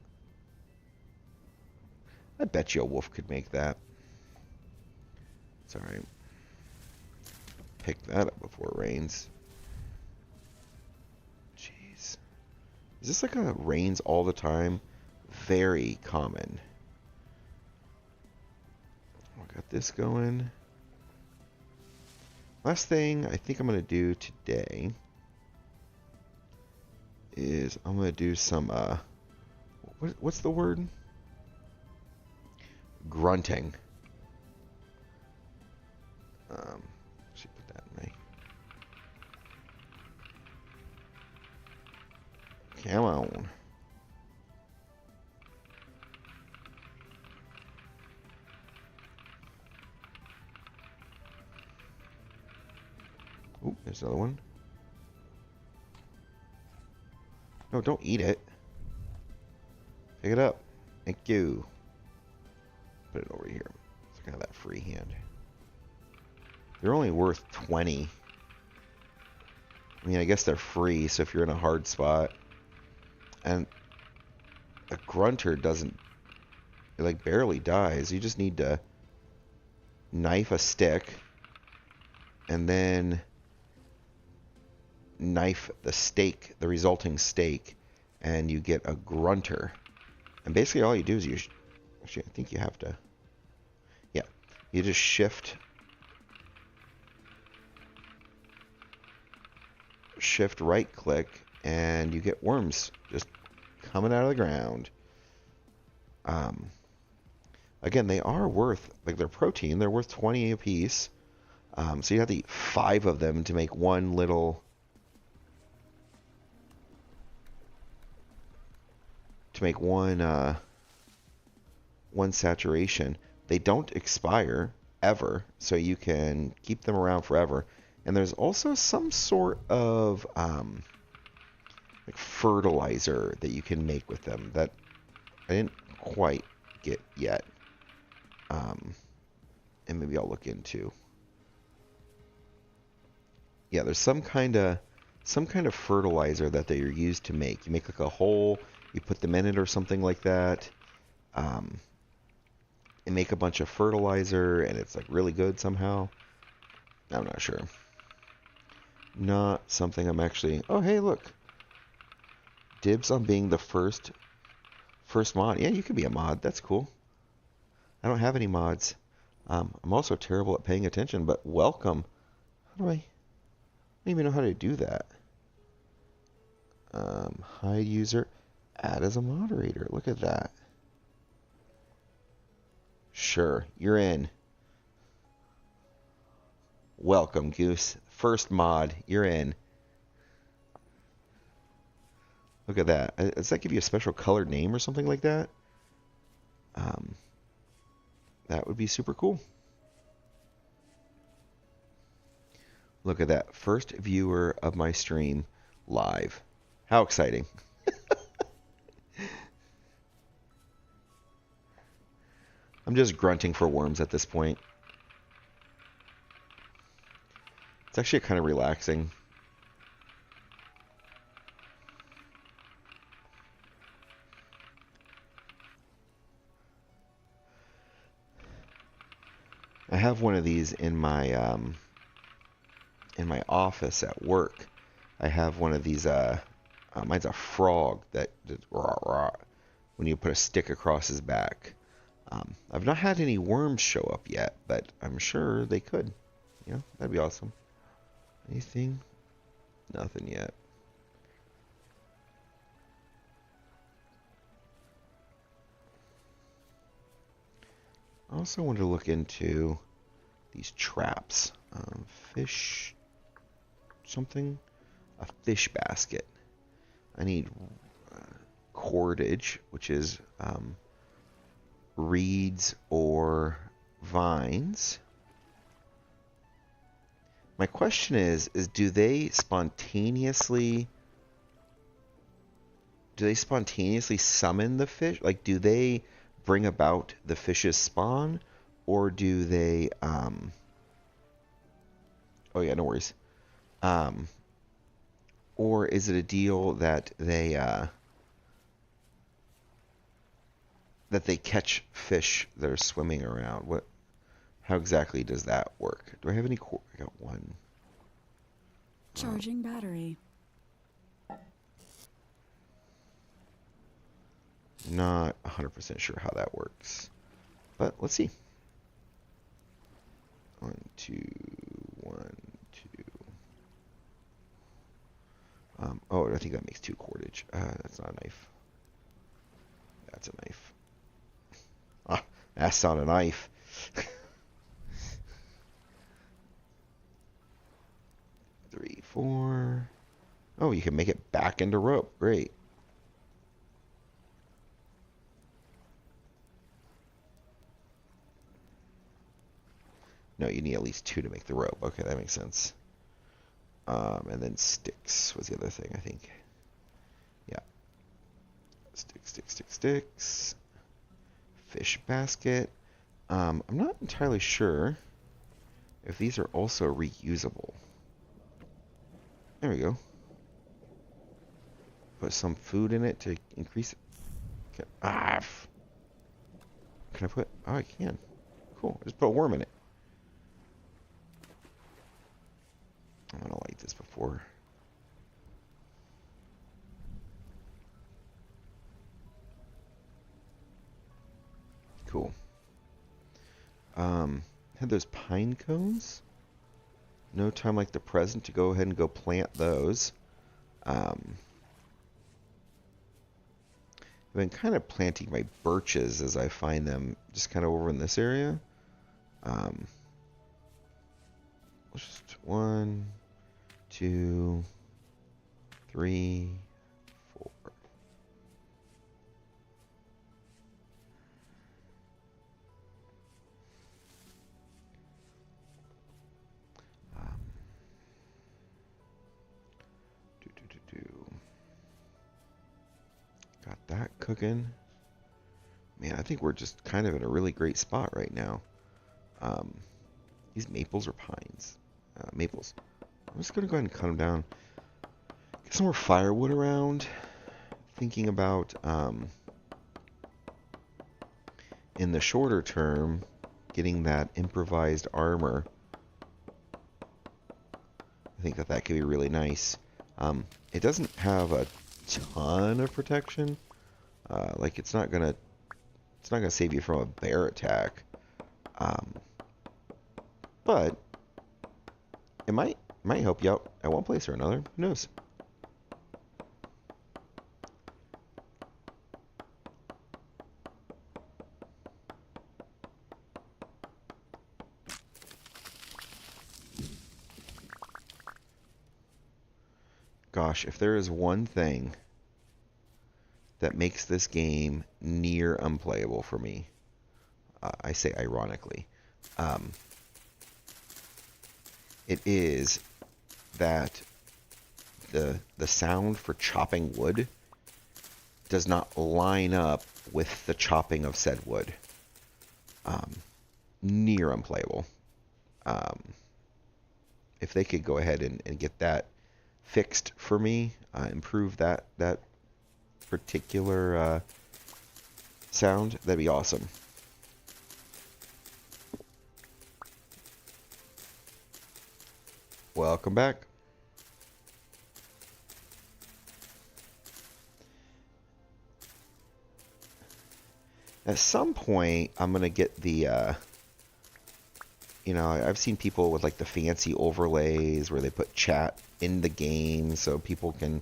I bet you a wolf could make that. It's alright. Pick that up before it rains. Jeez. Is this like a rains all the time? Very common. I got this going. Last thing I think I'm going to do today is I'm going to do some, what's the word? Grunting. Should put that in my... Come on. Ooh, there's another one. No, don't eat it. Pick it up. Thank you. Put it over here. So I can have that free hand. They're only worth 20. I mean, I guess they're free, so if you're in a hard spot. And a grunter doesn't, it like barely dies. You just need to knife a stick and then knife the steak, the resulting steak, and you get a grunter. And basically all you do is actually, I think you have to, yeah, you just shift right click and you get worms just coming out of the ground. Again, they are worth, like their protein, they're worth 20 a piece. So you have to eat 5 of them to make one little, one saturation. They don't expire ever, so you can keep them around forever. And there's also some sort of like fertilizer that you can make with them that I didn't quite get yet. And maybe I'll look into. Yeah, there's some kind of fertilizer that they are used to make. You make like a hole, you put them in it or something like that. And make a bunch of fertilizer, and it's like really good somehow. I'm not sure. Not something I'm actually... Oh, hey, look. Dibs on being the first mod. Yeah, you could be a mod. That's cool. I don't have any mods. I'm also terrible at paying attention, but welcome. How do I don't even know how to do that. Hide user. Add as a moderator. Look at that. Sure, you're in. Welcome, Goose. First mod, you're in. Look at that. Does that give you a special colored name or something like that? That would be super cool. Look at that. First viewer of my stream live. How exciting. I'm just grunting for worms at this point. It's actually kind of relaxing. I have one of these in my office at work. I have one of these. Mine's a frog that rah, rah, when you put a stick across his back. I've not had any worms show up yet, but I'm sure they could. You know, that'd be awesome. Anything? Nothing yet. I also want to look into these traps. Fish something? A fish basket. I need cordage, which is reeds or vines. My question is do they spontaneously summon the fish? Like, do they bring about the fish's spawn, or do they oh yeah, no worries. Or is it a deal that they catch fish that are swimming around? How exactly does that work? Do I have any I got one. Charging battery. Not 100% sure how that works, but let's see. 1, 2, 1, 2. Oh, I think that makes 2 cordage. That's not a knife. That's a knife. Ah, that's not a knife. 3, 4. Oh, you can make it back into rope. Great. No, you need at least 2 to make the rope. Okay, that makes sense. And then sticks was the other thing, I think. Yeah. Sticks. Fish basket. I'm not entirely sure if these are also reusable. There we go. Put some food in it to increase it. Can I put... Oh, I can. Cool. Just put a worm in it. I'm gonna light this before. Cool. Had those pine cones. No time like the present to go ahead and go plant those. I've been kind of planting my birches as I find them, just kind of over in this area. Just 1, 2, 3, 4. Got that cooking. Man, I think we're just kind of in a really great spot right now. These maples or pines? Maples. I'm just going to go ahead and cut them down. Get some more firewood around. Thinking about, in the shorter term, getting that improvised armor. I think that could be really nice. It doesn't have a ton of protection. Like it's not gonna save you from a bear attack. But it might help you out at one place or another. Who knows? Gosh, if there is one thing that makes this game near unplayable for me, I say ironically, it is that the sound for chopping wood does not line up with the chopping of said wood. um, near unplayable. Um, if they could go ahead and get that fixed for me, improve that particular sound, that'd be awesome. Welcome back. At some point, I'm gonna get the, I've seen people with like the fancy overlays where they put chat in the game so people can.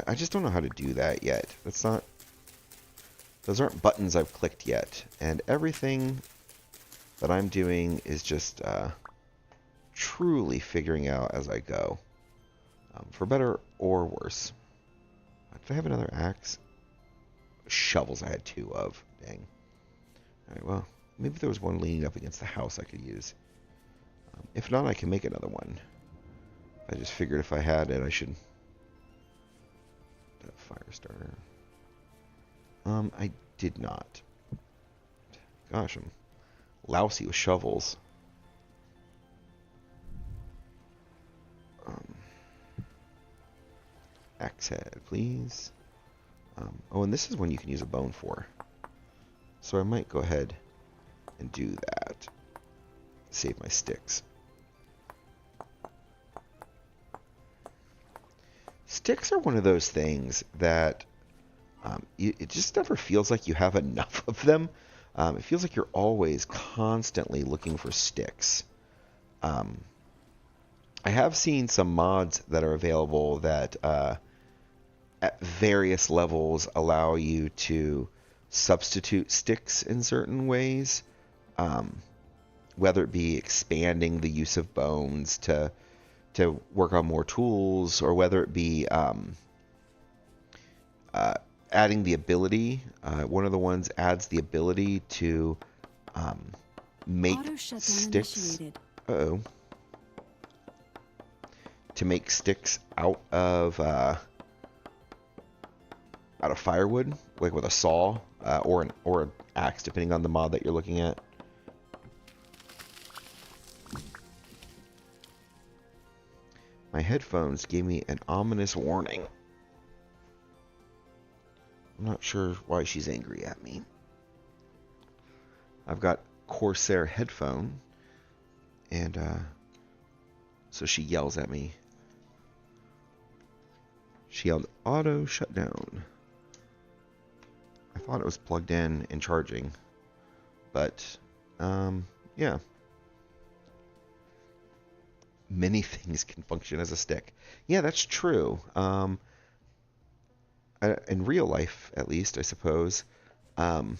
I just don't know how to do that yet. Those aren't buttons I've clicked yet, and everything that I'm doing is just truly figuring out as I go, for better or worse. Did I have another axe? Shovels I had 2 of. Dang. Alright, well, maybe there was one leaning up against the house I could use. If not, I can make another one. I just figured if I had it, I should... Fire starter. I did not. Gosh, I'm lousy with shovels. Axe head, please. Oh, and this is one you can use a bone for. So I might go ahead and do that. Save my sticks. Sticks are one of those things that it just never feels like you have enough of them. It feels like you're always constantly looking for sticks. I have seen some mods that are available that at various levels allow you to substitute sticks in certain ways, whether it be expanding the use of bones to work on more tools, or whether it be adding the ability. One of the ones adds the ability to make sticks. Uh-oh. To make sticks out of firewood, like with a saw or an axe, depending on the mod that you're looking at. My headphones gave me an ominous warning. I'm not sure why she's angry at me. I've got Corsair headphone, and so she yells at me. She yelled, auto shutdown. I thought it was plugged in and charging, but yeah. Many things can function as a stick. Yeah, that's true. In real life, at least, I suppose. I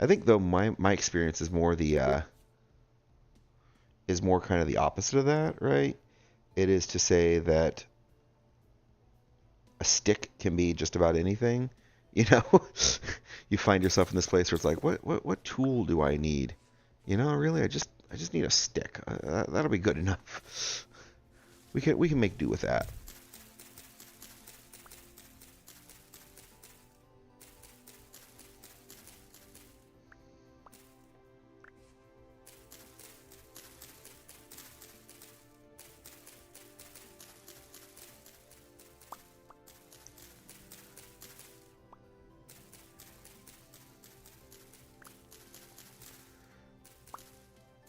think though my experience is more kind of the opposite of that, right? It is to say that a stick can be just about anything. You find yourself in this place where it's like, what tool do I need? Really, I just need a stick. That'll be good enough. We can make do with that.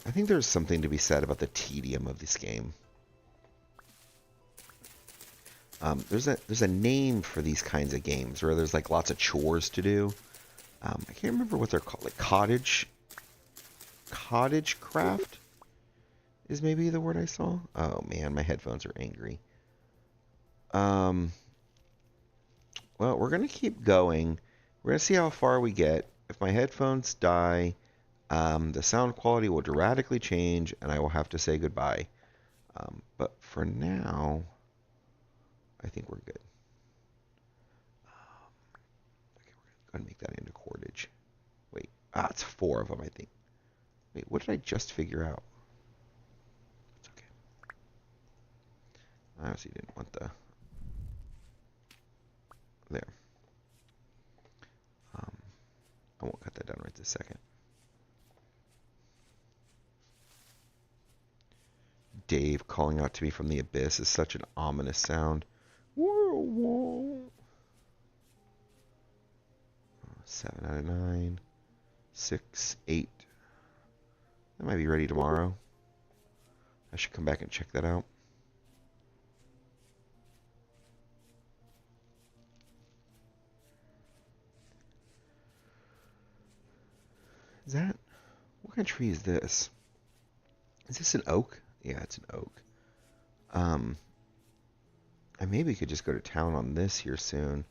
I think there's something to be said about the tedium of this game. There's a name for these kinds of games where there's like lots of chores to do. I can't remember what they're called. Like cottage craft is maybe the word I saw. Oh man, my headphones are angry. Well, we're gonna keep going. We're gonna see how far we get. If my headphones die, the sound quality will dramatically change, and I will have to say goodbye. But for now, I think we're good. Okay, we're going to make that into cordage. Wait, it's 4 of them, I think. Wait, what did I just figure out? It's okay. I obviously didn't want the... There. I won't cut that down right a second. Dave calling out to me from the abyss is such an ominous sound. 7 out of 9. 6, 8. That might be ready tomorrow. I should come back and check that out. Is that... What kind of tree is this? Is this an oak? Yeah, it's an oak. I maybe could just go to town on this here soon.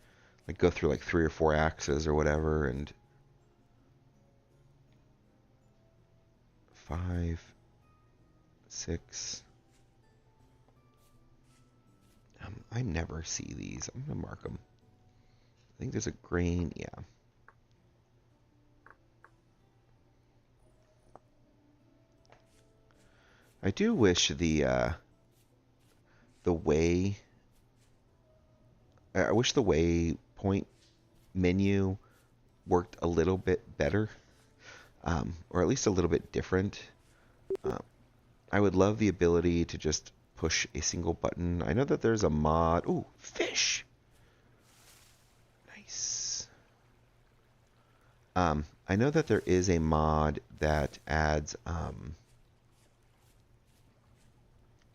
Like go through like 3 or 4 axes or whatever and... 5, 6. I never see these. I'm gonna mark them. I think there's a grain. Yeah. I do wish the way. I wish the waypoint menu worked a little bit better, or at least a little bit different. I would love the ability to just push a single button. I know that there's a mod. Ooh, fish! Nice. I know that there is a mod that adds...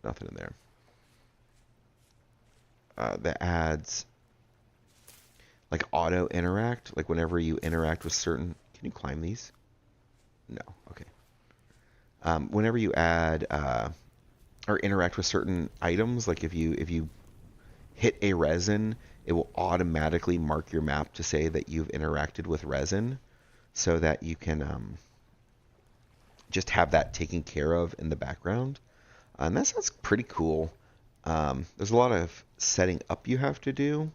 nothing in there. That adds like auto interact, like whenever you interact with certain... Can you climb these? No. Okay. Whenever you add or interact with certain items, like if you hit a resin, it will automatically mark your map to say that you've interacted with resin, so that you can just have that taken care of in the background. And that sounds pretty cool. There's a lot of setting up you have to do.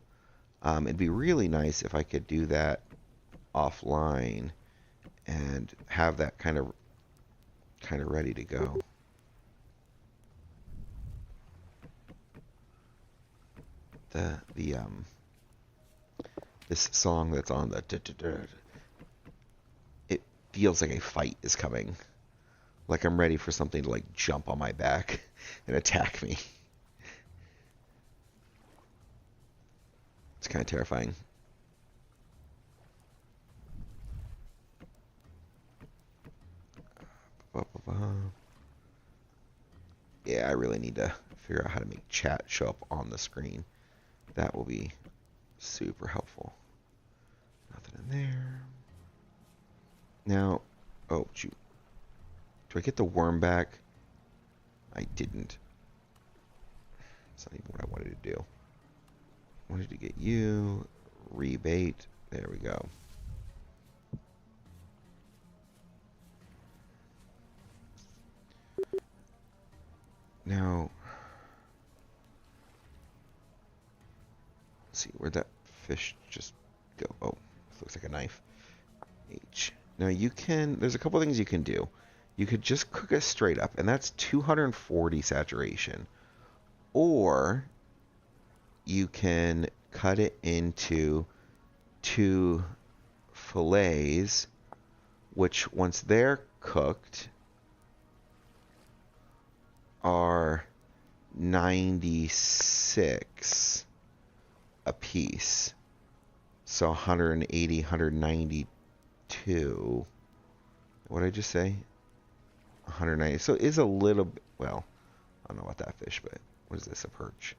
It'd be really nice if I could do that offline and have that kind of ready to go. This song that's on the it feels like a fight is coming. Like I'm ready for something to like jump on my back and attack me. It's kind of terrifying. Yeah, I really need to figure out how to make chat show up on the screen. That will be super helpful. Nothing in there. Now, oh shoot. Do I get the worm back? I didn't. That's not even what I wanted to do. I wanted to get you. Rebate. There we go. Now, let's see, where'd that fish just go? Oh, this looks like a knife. H. Now you can, there's a couple things you can do. You could just cook it straight up, and that's 240 saturation. Or you can cut it into 2 fillets, which once they're cooked are 96 a piece. So 180, 192. What did I just say? 190. So it is a little bit, well, I don't know about that fish, but what is this, a perch?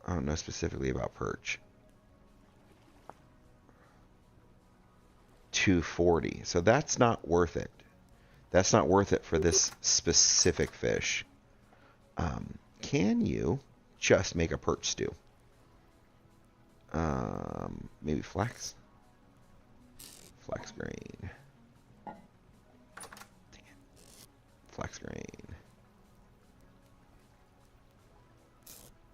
I don't know specifically about perch. 240. So that's not worth it. That's not worth it for this specific fish. Can you just make a perch stew? Maybe flax? Flax grain. Dang it. Flax grain.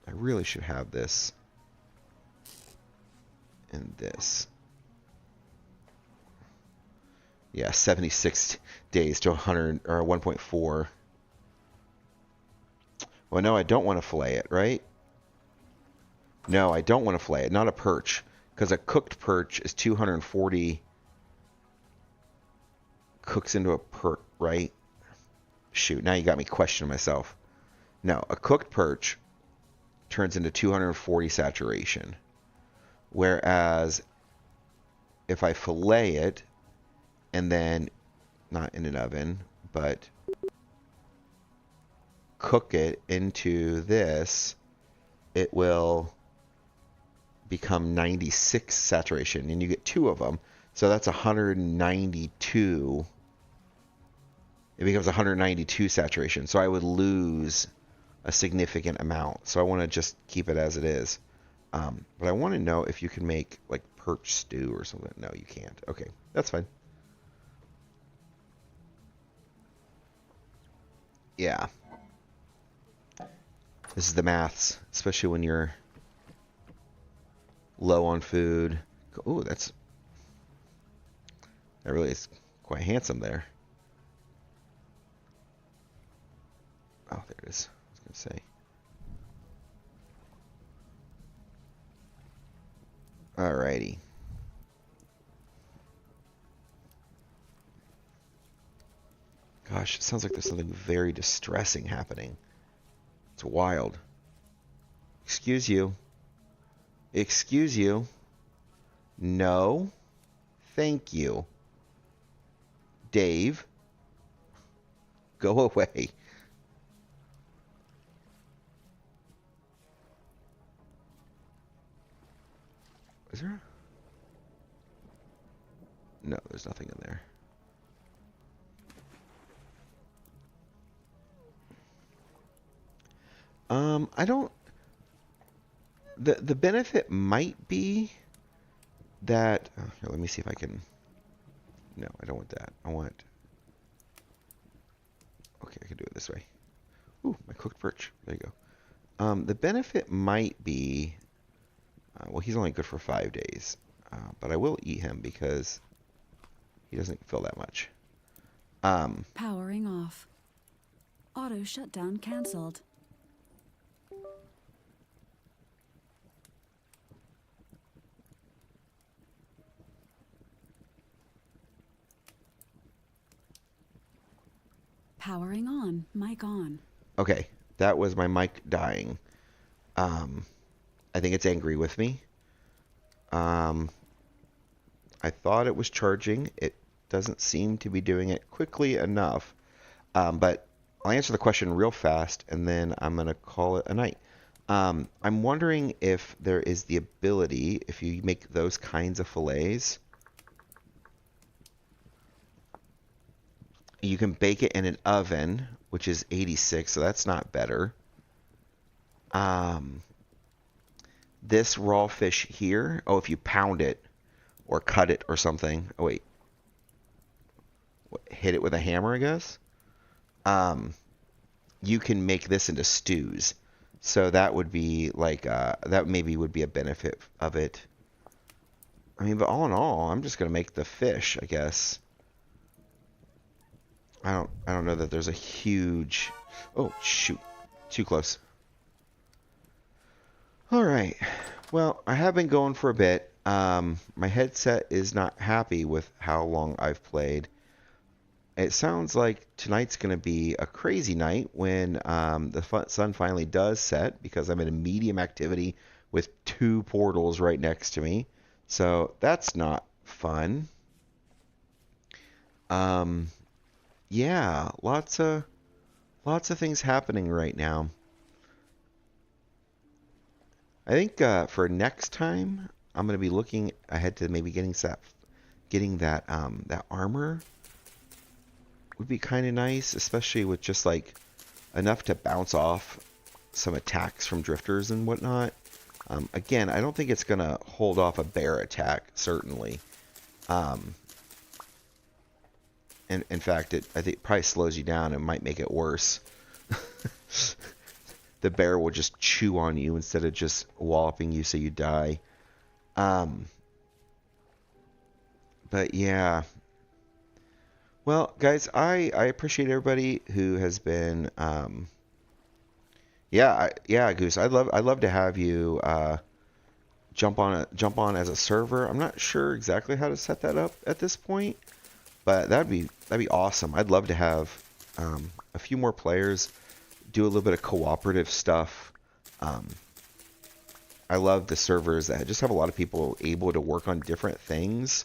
I really should have this and this. Yeah, 76 days to 100 or 1.4. Well, no, I don't want to fillet it, right? No, I don't want to fillet it. Not a perch, because a cooked perch is 240 cooks into a perch, right? Shoot, now you got me questioning myself. No, a cooked perch turns into 240 saturation. Whereas if I fillet it and then, not in an oven, but cook it into this, it will become 96 saturation, and you get two of them. So that's 192. It becomes 192 saturation. So I would lose a significant amount. So I want to just keep it as it is. But I want to know if you can make like perch stew or something. No, you can't. Okay, that's fine. Yeah. This is the maths, especially when you're low on food. Oh, that really is quite handsome there. Oh, there it is. I was going to say. Alrighty. Gosh, it sounds like there's something very distressing happening. It's wild. Excuse you. Excuse you. No. Thank you. Dave. Go away. Is there? No, there's nothing in there. I don't. The benefit might be that. Oh, here, let me see if I can. No, I don't want that. I want. Okay, I can do it this way. Ooh, my cooked perch. There you go. The benefit might be. Well, he's only good for 5 days, but I will eat him because he doesn't fill that much. Powering off. Auto shutdown canceled. Powering on. Mic on. Okay, that was my mic dying. I think it's angry with me. I thought it was charging. It doesn't seem to be doing it quickly enough. But I'll answer the question real fast, and then I'm going to call it a night. I'm wondering if there is the ability, if you make those kinds of fillets, you can bake it in an oven, which is 86, so that's not better. This raw fish here, oh, if you pound it or cut it or something, oh wait, hit it with a hammer, I guess, you can make this into stews. So that would be like, that maybe would be a benefit of it. I mean, but all in all, I'm just going to make the fish, I guess. I don't know that there's a huge... Oh, shoot. Too close. Alright. Well, I have been going for a bit. My headset is not happy with how long I've played. It sounds like tonight's going to be a crazy night when the sun finally does set, because I'm in a medium activity with 2 portals right next to me. So that's not fun. Yeah, lots of things happening right now. I think for next time, I'm going to be looking ahead to maybe getting that armor. Would be kind of nice, especially with just like enough to bounce off some attacks from drifters and whatnot. Again, I don't think it's going to hold off a bear attack, certainly. In fact, I think it probably slows you down and might make it worse. The bear will just chew on you instead of just walloping you so you die. But yeah. Well, guys, I appreciate everybody who has been. Yeah, Goose. I'd love to have you jump on as a server. I'm not sure exactly how to set that up at this point. But that'd be awesome. I'd love to have a few more players do a little bit of cooperative stuff. Um, I love the servers that just have a lot of people able to work on different things,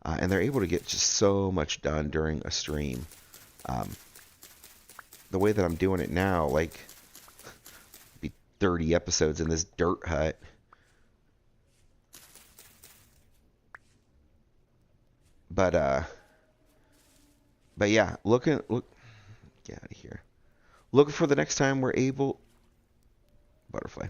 and they're able to get just so much done during a stream. Um, the way that I'm doing it now, like, be 30 episodes in this dirt hut. But yeah, look, get out of here. Looking for the next time we're able, butterfly.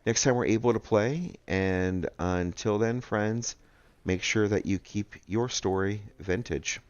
Next time we're able to play, and until then, friends, make sure that you keep your story vintage.